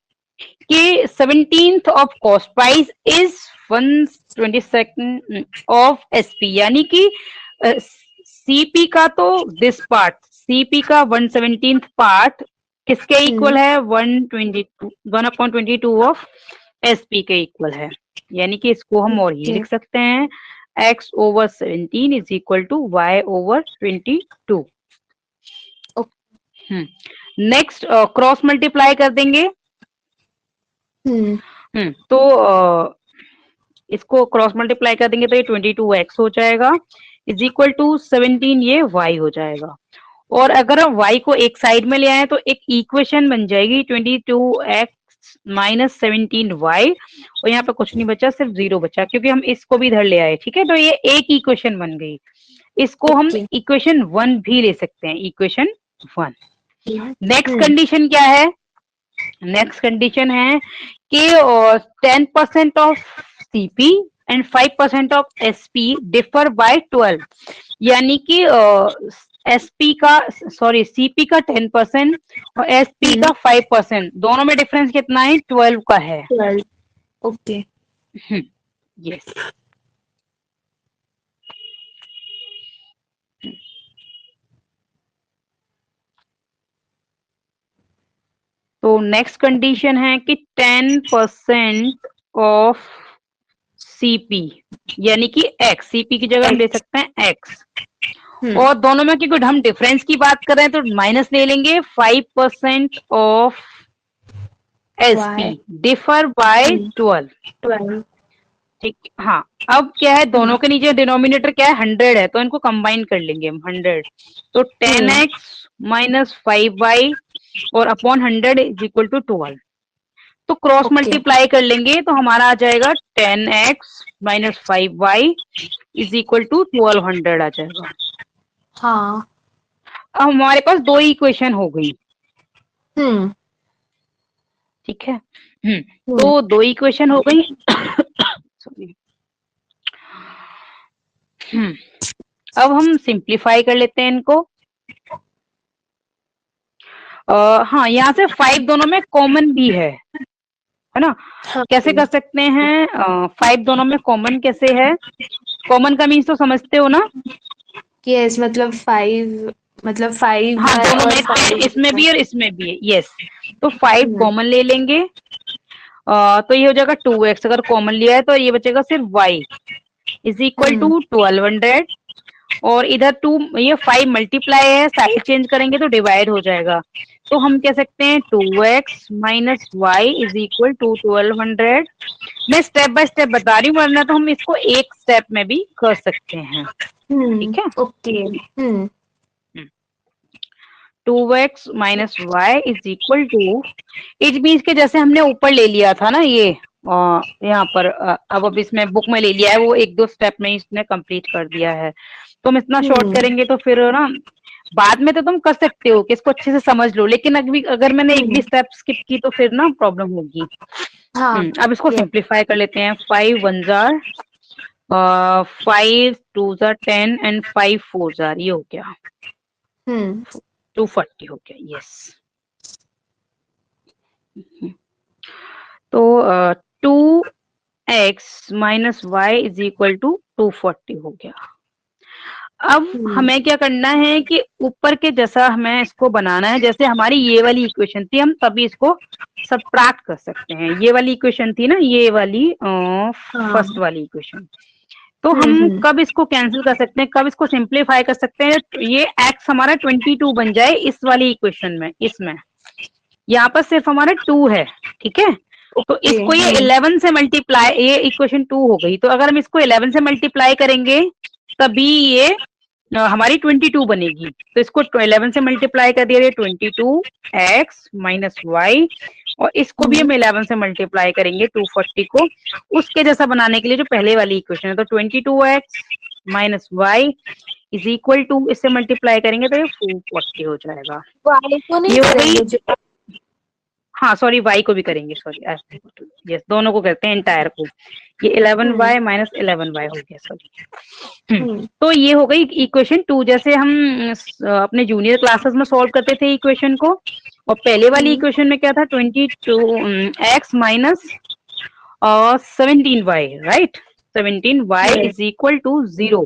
कि 17th of cost price is 1/22 of SP, यानी कि CP का तो दिस पार्ट, CP का 1/17 पार्ट किसके इक्वल है, 1/22 ऑफ SP के इक्वल है। यानी कि इसको हम और ये लिख सकते हैं x/17 is equal to y/22। Next cross multiply कर देंगे। तो इसको क्रॉस मल्टीप्लाई कर देंगे तो ये 22x हो जाएगा इज इक्वल टू 17, ये y हो जाएगा। और अगर हम y को एक साइड में ले आए तो एक इक्वेशन बन जाएगी 22x माइनस 17y, और यहाँ पे कुछ नहीं बचा, सिर्फ 0 बचा, क्योंकि हम इसको भी इधर ले आए। ठीक है, तो ये एक इक्वेशन बन गई। इसको हम इक्वेशन 1 भी ले सकते हैं, इक्वेशन 1। नेक्स्ट कंडीशन क्या है, नेक्स्ट कंडीशन है कि 10% of CP and 5% of SP differ by 12, यानी कि SP का CP का 10% और SP का 5%, दोनों में डिफरेंस कितना है, 12 का है। 12, ओके, यस। तो नेक्स्ट कंडीशन है कि 10% ऑफ CP, यानी कि X, CP की जगह हम ले सकते हैं X, और दोनों में क्योंकि हम डिफरेंस की बात कर रहे हैं तो माइनस ले लेंगे 5% ऑफ SP डिफर बाय 12। ठीक, हाँ। अब क्या है, दोनों के नीचे डिनोमिनेटर क्या है, 100 है, तो इनको कंबाइन कर लेंगे हम 100। तो 10x माइनस 5y और अपॉन 100 इज इक्वल टू 12। तो क्रॉस मल्टीप्लाई कर लेंगे तो हमारा आ जाएगा 10x minus 5y is equal to 1200 आ जाएगा। हाँ, अब हमारे पास 2 इक्वेशन हो गई। ठीक है, तो 2 इक्वेशन हो गई। अब हम सिंप्लीफाई कर लेते हैं इनको। हाँ, यहाँ से 5 दोनों में कॉमन भी है ना। कैसे कर सकते हैं, 5 दोनों में कॉमन कैसे है, कॉमन का मीन्स तो समझते हो ना। यस, मतलब 5 हाँ, दोनों में, इसमें भी और इसमें भी है। यस, तो 5 कॉमन ले लेंगे, तो ये हो जाएगा 2x। अगर कॉमन लिया है तो ये बचेगा सिर्फ y इज इक्वल टू 1200, और इधर 2, ये 5 मल्टीप्लाई है, साइड चेंज करेंगे तो डिवाइड हो जाएगा। तो हम कह सकते हैं 2x minus y is equal to 1200। मैं स्टेप बाय स्टेप बता रही हूँ, वरना तो हम इसको एक स्टेप में भी कर सकते हैं। ठीक है, okay. 2x minus y is equal to, it means के जैसे हमने ऊपर ले लिया था ना ये, यहाँ पर अब इसमें बुक में ले लिया है, वो 1-2 स्टेप में इसने कंप्लीट कर दिया है। तो हम इतना शॉर्ट करेंगे तो फिर ना बाद में तो तुम कर सकते हो कि इसको अच्छे से समझ लो, लेकिन अगर मैंने एक भी स्टेप स्किप की तो फिर ना प्रॉब्लम होगी। अब इसको सिंप्लीफाई कर लेते हैं। 5 1 जार, 5 2 जार 10 एंड 5 4 जार, ये हो गया 240 हो गया। यस, तो 2x minus y is equal to 240 हो गया। अब हमें क्या करना है कि ऊपर के जैसा हमें इसको बनाना है, जैसे हमारी ये वाली इक्वेशन थी, हम तभी इसको सबट्रैक्ट कर सकते हैं। ये वाली इक्वेशन थी ना, ये वाली फर्स्ट वाली इक्वेशन, तो हम कब इसको कैंसिल कर सकते हैं, कब इसको सिंप्लीफाई कर सकते हैं, ये x हमारा 22 बन जाए इस वाली इक्वेशन में। इसमें यहाँ पर सिर्फ हमारा 2 है, ठीक है, तो इसको ये 11 से मल्टीप्लाई, ये इक्वेशन 2 हो गई। तो अगर हम इसको 11 से मल्टीप्लाई करेंगे तभी ये हमारी 22 बनेगी। तो इसको 11 से मल्टीप्लाई कर दिया, 22x माइनस y, और इसको भी हम 11 से मल्टीप्लाई करेंगे 240 को, उसके जैसा बनाने के लिए जो पहले वाली इक्वेशन है। तो 22x minus y is equal to, इससे मल्टीप्लाई करेंगे तो ये 440 हो जाएगा। y को नहीं ये हो गई, हाँ सॉरी वाई को भी करेंगे, सॉरी यस दोनों को करते हैं एंटायर को। ये 11y माइनस 11y हो गया, सॉरी। तो ये हो गई इक्वेशन 2, जैसे हम अपने जूनियर क्लासेस में सॉल्व करते थे इक्वेशन को। और पहले वाली इक्वेशन में क्या था, 22x minus 17y, right. 17y is equal to 0।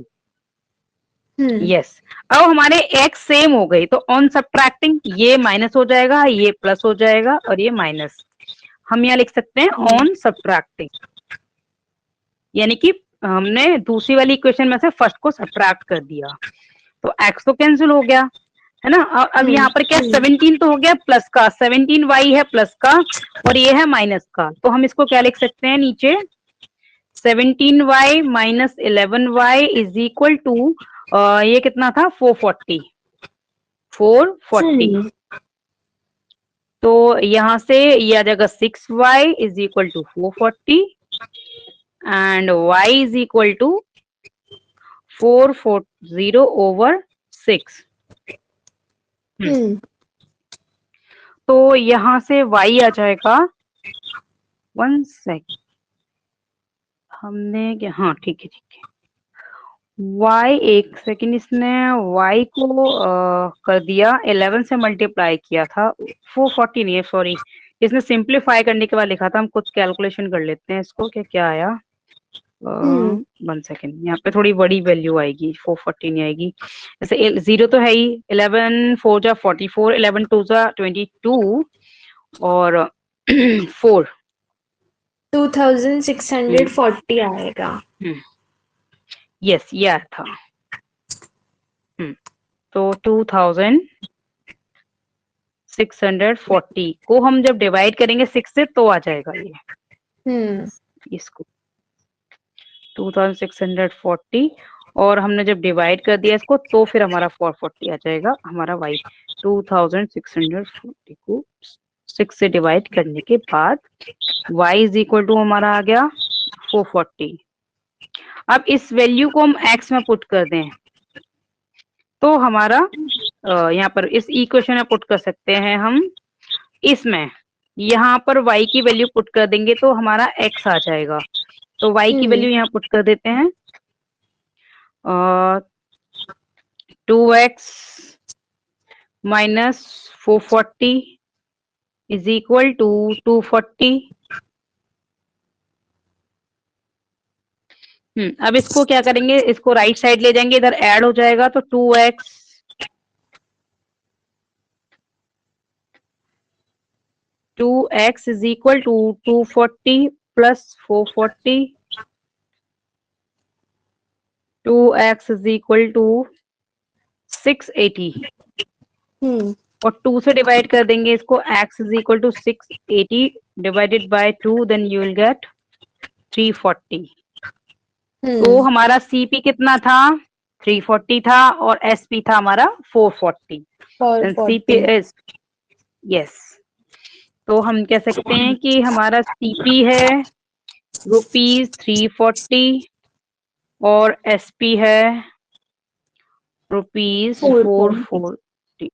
Yes, अब हमारे x सेम हो गई, तो ऑन सब्ट्रैक्टिंग ये माइनस हो जाएगा, ये प्लस हो जाएगा और ये माइनस। हम यहाँ लिख सकते हैं ऑन सब्ट्रैक्टिंग, यानी कि हमने दूसरी वाली इक्वेशन में से फर्स्ट को सब्ट्रैक्ट कर दिया, तो x तो कैंसिल हो गया, है ना। और अब यहाँ पर क्या 17 तो हो गया प्लस का, 17y है प्लस का और ये है माइनस का, तो हम इसको क्या लिख सकते हैं नीचे, 17y minus 11y is equal to ये कितना था 440। तो यहाँ से ये आ जाएगा 6y is equal to 440 and y is equal to 440 over 6। तो यहाँ से y आ जाएगा, 1 सेकंड, हमने क्या, हाँ ठीक है y, एक सेकंड, इसने y को कर दिया 11 से मल्टीप्लाई किया था, 440 नहीं है सॉरी, इसने सिंप्लीफाई करने के बाद लिखा था, हम कुछ कैलकुलेशन कर लेते हैं इसको, क्या क्या आया। 1 सेकंड, यहाँ पे थोड़ी बड़ी वैल्यू आएगी, 440 नहीं आएगी, जैसे 0 तो है ही, 11 4 जा 44, 11 2 जा 22 और 4 2640 आएगा। यस ये आया था। तो 2640 को हम जब डिवाइड करेंगे 6 से तो आ जाएगा ये, इसको 2640, और हमने जब डिवाइड कर दिया इसको तो फिर हमारा 440 आ जाएगा हमारा y। 2640 को 6 से डिवाइड करने के बाद y इज इक्वल टू हमारा आ गया 440। अब इस वैल्यू को हम x में पुट कर दें तो हमारा यहाँ पर इस इक्वेशन में पुट कर सकते हैं हम, इसमें यहाँ पर y की वैल्यू पुट कर देंगे तो हमारा x आ जाएगा, तो y की वैल्यू यहाँ पुट कर देते हैं, 2x minus 440 is equal to 240। अब इसको क्या करेंगे, इसको राइट साइड ले जाएंगे, इधर ऐड हो जाएगा, तो 2x is equal to 240 plus 440, 2x is equal to 680 और 2 से डिवाइड कर देंगे इसको, x is equal to 680 divided by 2, then you will get 340। तो हमारा CP कितना था, 340 था और SP था हमारा 440। CP इज यस, तो हम कह सकते हैं कि हमारा CP है ₹340 और SP है ₹440।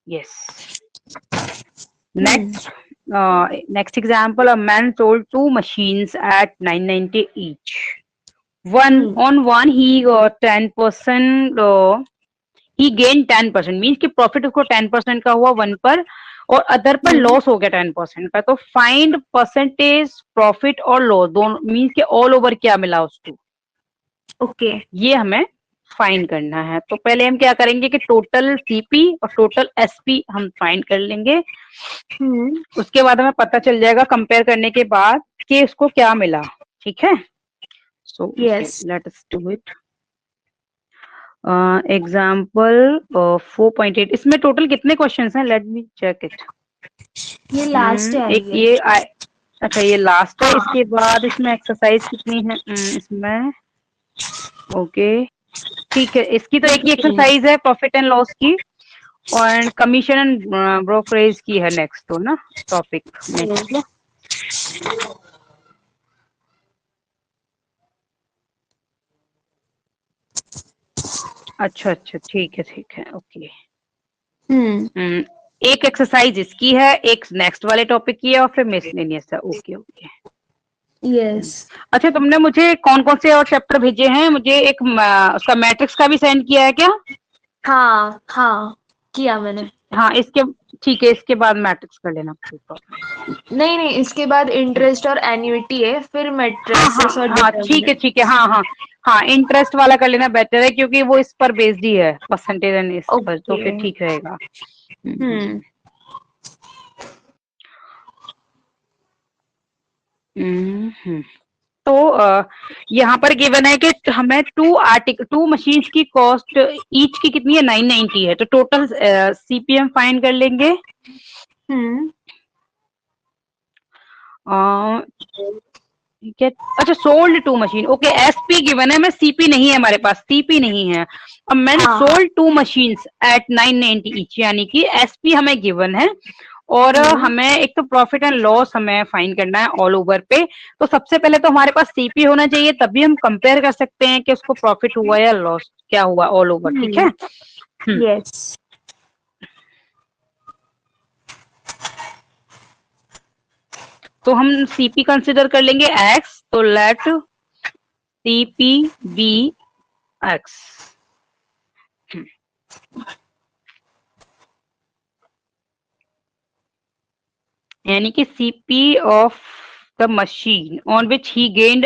yes, next example, a man sold 2 machines at 990 each. On one he got 10%, he gained 10%, means कि प्रॉफिट उसको 10% का हुआ 1 पर और अदर पर लॉस हो गया 10% का। तो फाइंड परसेंटेज प्रॉफिट और लॉस दोनों, मीन्स के ऑल ओवर क्या मिला उसको, ओके ये हमें फाइंड करना है। तो पहले हम क्या करेंगे कि टोटल CP और टोटल SP हम फाइंड कर लेंगे, उसके बाद हमें पता चल जाएगा कंपेयर करने के बाद कि उसको क्या मिला, ठीक है। So let us do it. Example 4.8, इसमें टोटल कितने क्वेश्चंस हैं, लेट मी चेक इट। ये लास्ट है, एक ये अच्छा ये लास्ट है, इसके बाद इसमें एक्सरसाइज कितनी है इसमें, ओके ठीक है, इसकी तो एक ही एक्सरसाइज है प्रॉफिट एंड लॉस की, और कमीशन एंड ब्रोकरेज की है नेक्स्ट, तो ना टॉपिक नेक्स्ट। अच्छा अच्छा ठीक है ओके। एक एक्सरसाइज इसकी है, एक नेक्स्ट वाले टॉपिक की है और फिर मिसलेनियस है। Okay okay. यस। अच्छा, तुमने मुझे कौन कौन से और चैप्टर भेजे हैं? मुझे एक उसका मैट्रिक्स का भी सेंड किया है क्या? हाँ हाँ किया मैंने। हाँ, इसके ठीक है, इसके बाद मैट्रिक्स कर लेना, कोई प्रॉब्लम। नहीं नहीं, इसके बाद इंटरेस्ट और एन्युइटी है, फिर हाँ मैट्रिसेस और हाँ हाँ, ठीक है डिटर्मिनेंट। ठीक है, हाँ हाँ हाँ, इंटरेस्ट वाला कर लेना बेटर है, क्योंकि वो इस पर बेस्ड ही है, परसेंटेज एंड इस पर, तो ओके। फिर ठीक रहेगा। हम्म। हम्म। तो यहाँ पर गिवन है कि हमें टू मशीन्स की कॉस्ट ईच की कितनी है? 990 है। तो टोटल सीपीएम फाइंड कर लेंगे। हम्म। ठीक है। अच्छा, sold to machine, okay, SP given है, मैं सीपी नहीं है हमारे पास, सीपी नहीं है। अब मैंने हाँ। Sold to machines at 990 each, यानी कि एसपी हमें गिवन है, और हमें एक तो प्रॉफिट एंड लॉस हमें फाइंड करना है ऑल ओवर पे। तो सबसे पहले तो हमारे पास सीपी होना चाहिए, तभी हम कंपेयर कर सकते हैं कि उसको प्रॉफिट हुआ या लॉस क्या हुआ ऑल ओवर। ठीक है। यस। तो हम सीपी कंसिडर कर लेंगे एक्स, तो लेट सीपी बी एक्स। यानी कि CP of the machine on which he gained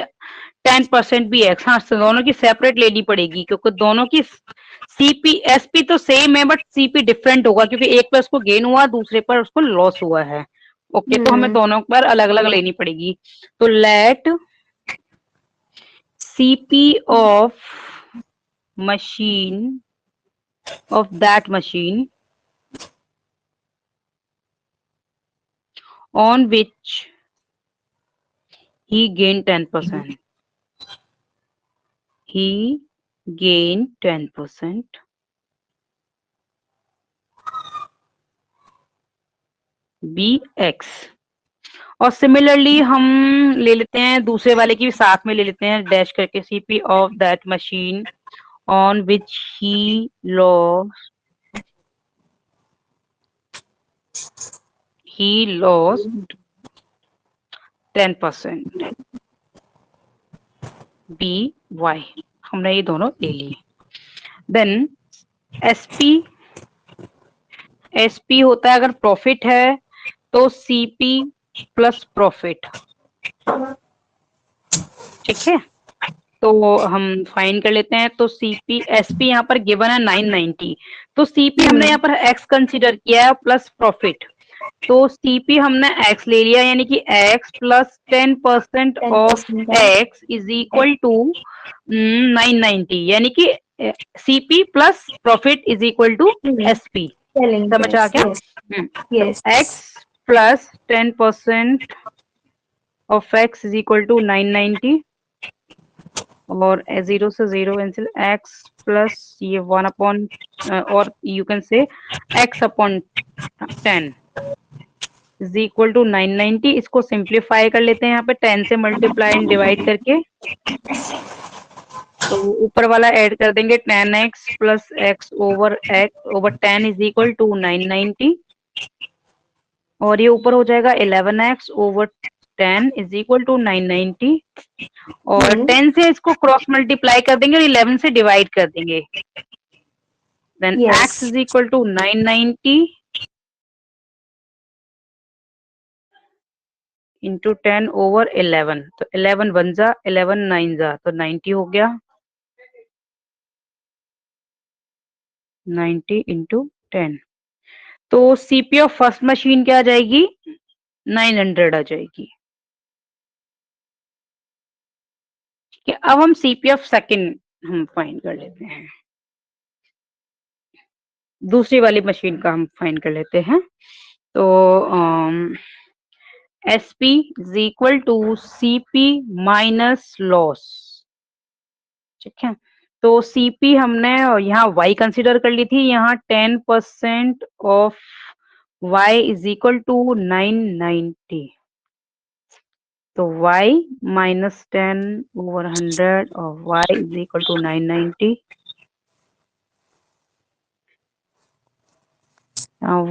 10% भी एक्स। हाँ, तो दोनों की सेपरेट लेनी पड़ेगी, क्योंकि दोनों की सीपी एसपी तो सेम है, बट सीपी डिफरेंट होगा, क्योंकि एक पर उसको गेन हुआ, दूसरे पर उसको लॉस हुआ है। ओके, तो हमें दोनों पर अलग अलग लेनी पड़ेगी। तो let CP of machine of that machine on which he gained 10%. He gained 10%. BX। और सिमिलरली हम ले लेते हैं दूसरे वाले की भी साथ में ले लेते हैं, डैश करके, CP of that machine on which he lost 10%। BY। हमने ये दोनों ले लिए। देन एसपी होता है, अगर प्रॉफिट है तो सीपी प्लस प्रॉफिट। ठीक है, तो हम फाइन कर लेते हैं। तो सीपी एसपी यहाँ पर गिवन है 990, तो सीपी हमने यहाँ पर एक्स कंसीडर किया है प्लस प्रॉफिट, तो सीपी हमने एक्स ले लिया, यानी कि x plus 10% of 10% x is equal to 990, यानी कि CP plus profit is equal to SP. Selling समझ आ प्राइस। गया? Yes. X plus 10% of x is equal to 990, और 0 से 0 कैंसिल, एक्स प्लस ये 1 अपॉन, और you can say x upon 10 is equal to 990। इसको सिंप्लीफाई कर लेते हैं यहाँ पे 10 से मल्टीप्लाई एंड डिवाइड करके, तो ऊपर वाला ऐड कर देंगे 10x plus x over 10 is equal to 990, और ये ऊपर हो जाएगा 11x over 10 is equal to 990, और 10 से इसको क्रॉस मल्टीप्लाई कर देंगे और 11 से डिवाइड कर देंगे, then x is equal to 990 into 10 over 11, तो 11 1 जा, 11 9 जा, तो 90 हो गया, 90 इंटू 10। तो सीपी ऑफ फर्स्ट मशीन क्या आ जाएगी? 900 आ जाएगी। ठीक है, अब हम सीपी ऑफ सेकंड हम फाइंड कर लेते हैं, दूसरी वाली मशीन का हम फाइंड कर लेते हैं। तो SP is equal to CP minus loss. ठीक है, तो सीपी हमने यहाँ y कंसीडर कर ली थी, यहाँ 10% of y is equal to 990, तो y माइनस 10 ओवर 100 और y is equal to 990,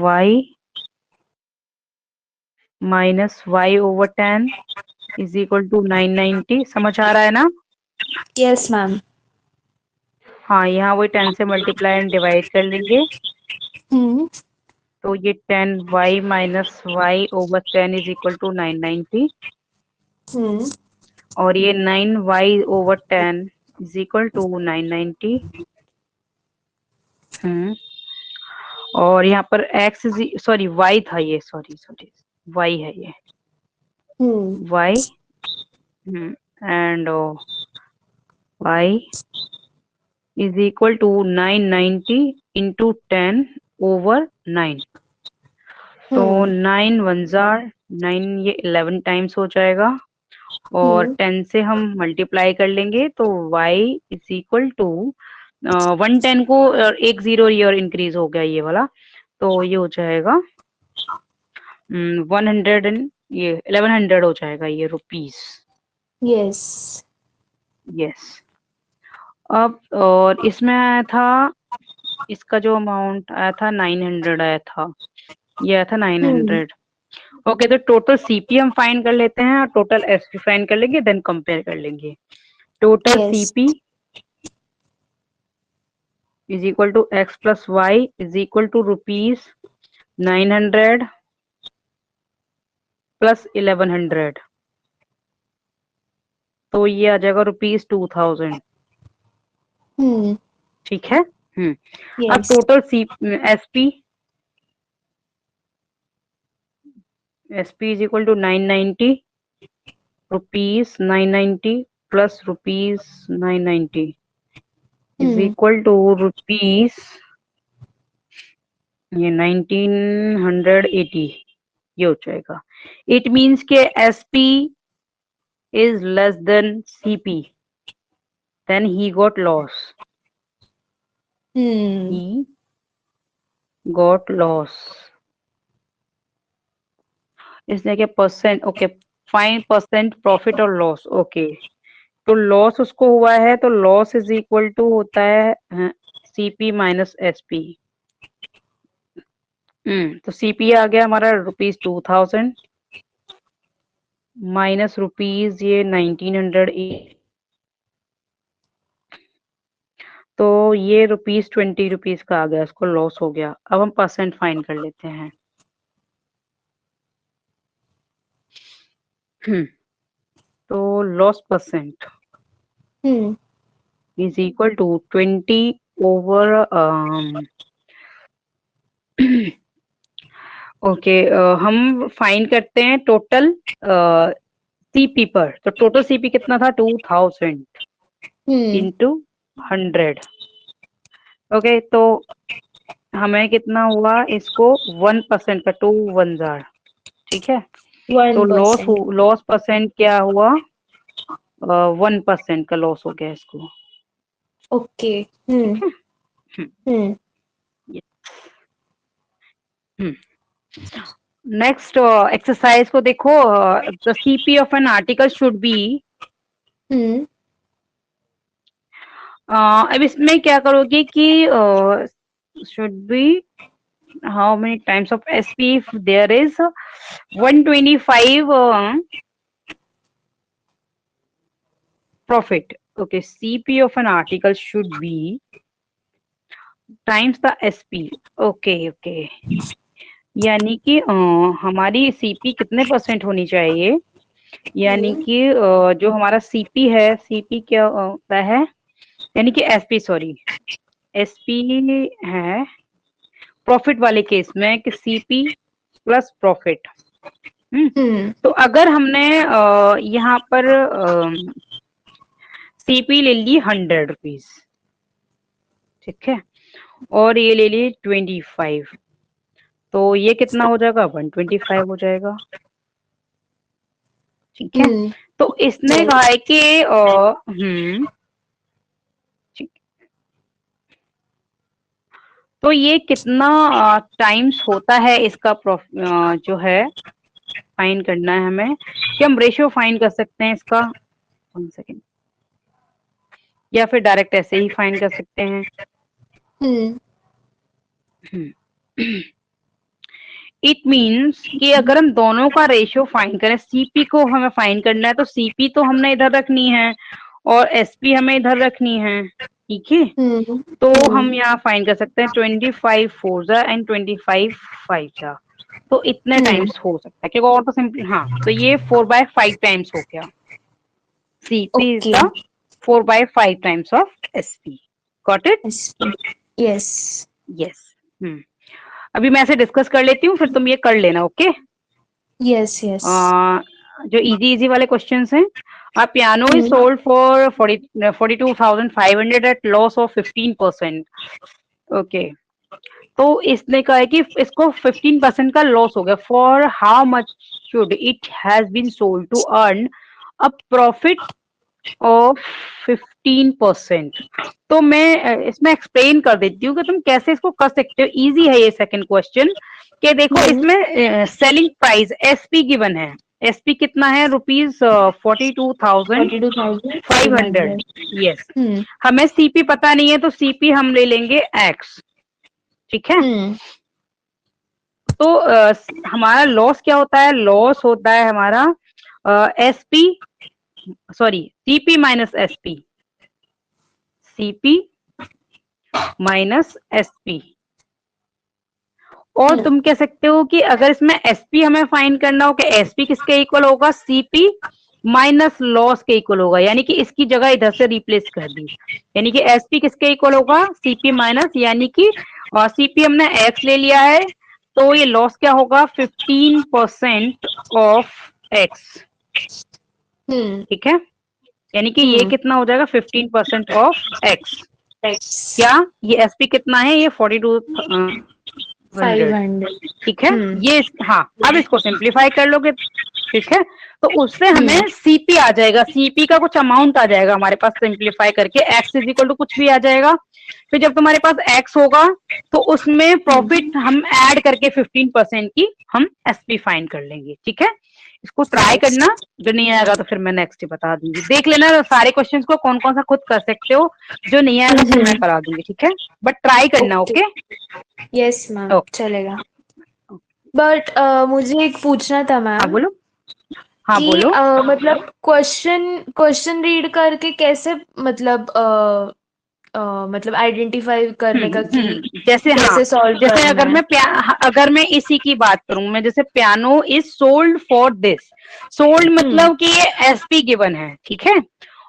y minus y over 10 is equal to 990। समझ आ रहा है ना? Yes ma'am. हाँ, यहाँ वही 10 से मल्टीप्लाई एंड डिवाइड कर लेंगे, हम्म तो ये 10y minus y over 10 is equal to 990, हम्म और ये 9y over 10 is equal to 990। और यहाँ पर x सॉरी y था ये, सॉरी सॉरी y है ये, हम्म y and y is equal to 990 into 10 over 9। तो 9 वन जार 9, ये 11 टाइम्स हो जाएगा, और 10 से हम मल्टीप्लाई कर लेंगे तो y इज इक्वल टू 110 को एक जीरो ये और इंक्रीज हो गया ये वाला, तो ये हो जाएगा 100 एंड ये 1100 हो जाएगा ये रुपीस। यस। यस। अब और इसमें आया था, इसका जो अमाउंट आया था 900 आया था, ये आया था 900। ओके, तो टोटल सीपी हम फाइंड कर लेते हैं और टोटल एसपी फाइंड कर लेंगे, देन कंपेयर कर लेंगे। Total yes. CP is equal to x plus y is equal to rupees 900 plus 1100, तो ये आ जाएगा रुपीज 2000। ठीक है। अब yes. Total C SP, SP is equal to 990 rupees 990 plus rupees 990 is equal to rupees ये 1980, ये हो जाएगा। इट मीन्स के SP is less than CP, then he got loss, he got loss। इसने क्या परसेंट, ओके फाइन परसेंट प्रॉफिट और loss, okay तो लॉस उसको हुआ है, तो लॉस इज इक्वल टू होता है सीपी माइनस एसपी। तो सीपी आ गया हमारा रुपीज 2000 माइनस रुपीज ये 1900, तो ये रुपीज 20 रुपीज का आ गया, इसको लॉस हो गया। अब हम परसेंट फाइन कर लेते हैं। तो loss percent is equal to 20 over okay हम फाइंड करते हैं टोटल सीपी पर। तो टोटल सीपी कितना था 2000 इंटू 100। ओके, तो हमें कितना हुआ, इसको 1% का 2 वन जार, ठीक है। तो लॉस 1%। लॉस परसेंट क्या हुआ, 1% का लॉस हो गया इसको। ओके। ठीक है। नेक्स्ट एक्सरसाइज को देखो। The CP of an article should be, अब इसमें क्या करोगे कि should be how many times of SP if there is 125 profit। okay, cp of an article should be times the sp। okay okay, यानी कि हमारी सीपी कितने percent होनी चाहिए, यानी कि जो हमारा सीपी है, सीपी क्या होता है, यानी कि एसपी, सॉरी एसपी है प्रॉफिट वाले केस में कि सीपी प्लस प्रॉफिट। तो अगर हमने यहाँ पर सीपी ले ली 100 रुपीज, ठीक है, और ये ले ली 25, तो ये कितना हो जाएगा 125 हो जाएगा। ठीक है, तो इसने कहा है कि ठीक, तो ये कितना टाइम्स होता है इसका जो है फाइंड करना है हमें, कि हम रेशियो फाइंड कर सकते हैं इसका, 1 सेकेंड, या फिर डायरेक्ट ऐसे ही फाइंड कर सकते हैं। इट मीन्स कि अगर हम दोनों का रेशियो फाइंड करें, सीपी को हमें फाइंड करना है, तो सीपी तो हमने इधर रखनी है और एसपी हमें इधर रखनी है, ठीक है। तो हम यहाँ फाइंड कर सकते हैं 25 4 जा एंड 25 5 जा, तो इतने टाइम्स हो सकता है, क्योंकि और तो सिंपल, हाँ, तो ये 4/5 टाइम्स हो गया। CP is the 4/5 times of SP. Got it? Yes yes. अभी मैं ऐसे डिस्कस कर लेती हूँ, फिर तुम ये कर लेना, ओके? Yes yes. जो इजी वाले क्वेश्चंस हैं, a piano is sold for 42,500 at loss of 15%. Okay, तो इसने कहा है कि इसको 15% का लॉस हो गया। For how much should it has been sold to earn a profit of 15%। तो मैं इसमें एक्सप्लेन कर देती हूँ कि तुम कैसे इसको कर सकते हो। इजी है ये सेकंड क्वेश्चन, कि देखो इसमें सेलिंग प्राइस एसपी गिवन है। एसपी कितना है? रुपीज 42,500। यस। हमें सीपी पता नहीं है, तो सीपी हम ले लेंगे एक्स, ठीक है। तो हमारा लॉस क्या होता है? लॉस होता है हमारा SP, sorry, CP minus SP, CP minus SP. और तुम कह सकते हो कि अगर इसमें एसपी हमें फाइंड करना हो, कि एसपी किसके इक्वल होगा? सीपी माइनस लॉस के इक्वल होगा, यानी कि इसकी जगह इधर से रिप्लेस कर दी, यानी कि एसपी किसके इक्वल होगा? सीपी माइनस, यानी कि सीपी हमने एक्स ले लिया है, तो ये लॉस क्या होगा? 15% ऑफ एक्स, ठीक है। यानी कि ये कितना हो जाएगा? 15% ऑफ एक्स। क्या ये एसपी कितना है? ये 42,500, ठीक है। ये हाँ, अब इसको सिंप्लीफाई कर लोगे, ठीक है, तो उससे हमें सीपी आ जाएगा। सीपी का कुछ अमाउंट आ जाएगा हमारे पास, सिंप्लीफाई करके एक्स इज इक्वल टू कुछ भी आ जाएगा। फिर जब तुम्हारे पास एक्स होगा, तो उसमें प्रॉफिट हम ऐड करके 15% की हम एसपी फाइंड कर लेंगे, ठीक है। इसको ट्राई करना, जो नहीं आएगा तो फिर मैं नेक्स्ट बता दूंगी। देख लेना सारे क्वेश्चंस को, कौन कौन सा खुद कर सकते हो, जो नहीं आएगा फिर मैं करा दूंगी, ठीक है। बट ट्राई करना, ओके? यस मैम, चलेगा। बट मुझे एक पूछना था मैम। हाँ बोलो। हाँ कि बोलो। मतलब क्वेश्चन रीड करके कैसे मतलब मतलब आइडेंटिफाई करने का कि जैसे कैसे सॉल्व जैसे करना है। अगर मैं इसी की बात करूं, मैं जैसे piano is sold for this, sold मतलब कि ये एसपी गिवन है, ठीक है,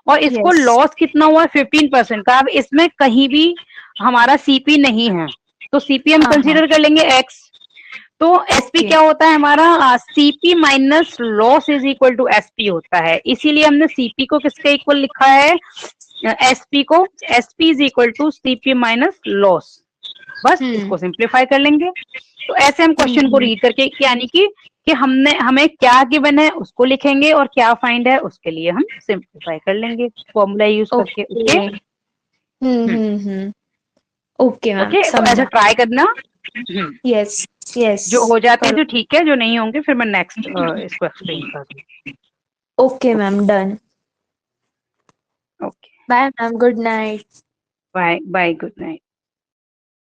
और इसको लॉस कितना हुआ? 15% का। अब इसमें कहीं भी हमारा सीपी नहीं है, तो सीपी हम कंसीडर कर लेंगे एक्स। तो एसपी क्या होता है हमारा? CP minus loss is equal to SP होता है, इसीलिए हमने सीपी को किसके इक्वल लिखा है? एसपी को। SP is equal to CP minus loss, बस इसको सिंप्लीफाई कर लेंगे। तो ऐसे हम क्वेश्चन को रीड करके, यानी कि हमें क्या गिवन है उसको लिखेंगे, और क्या फाइंड है उसके लिए हम सिंप्लीफाई कर लेंगे फॉर्मूला यूज करके, ओके? ओके मैम, ओके, तो ऐसा ट्राई करना। Yes yes. जो हो जाते हैं तो ठीक है, जो नहीं होंगे फिर मैं नेक्स्ट इसको एक्सप्लेन कर दूंगी। Okay ma'am, done. Okay, bye ma'am, good night. Bye bye, good night.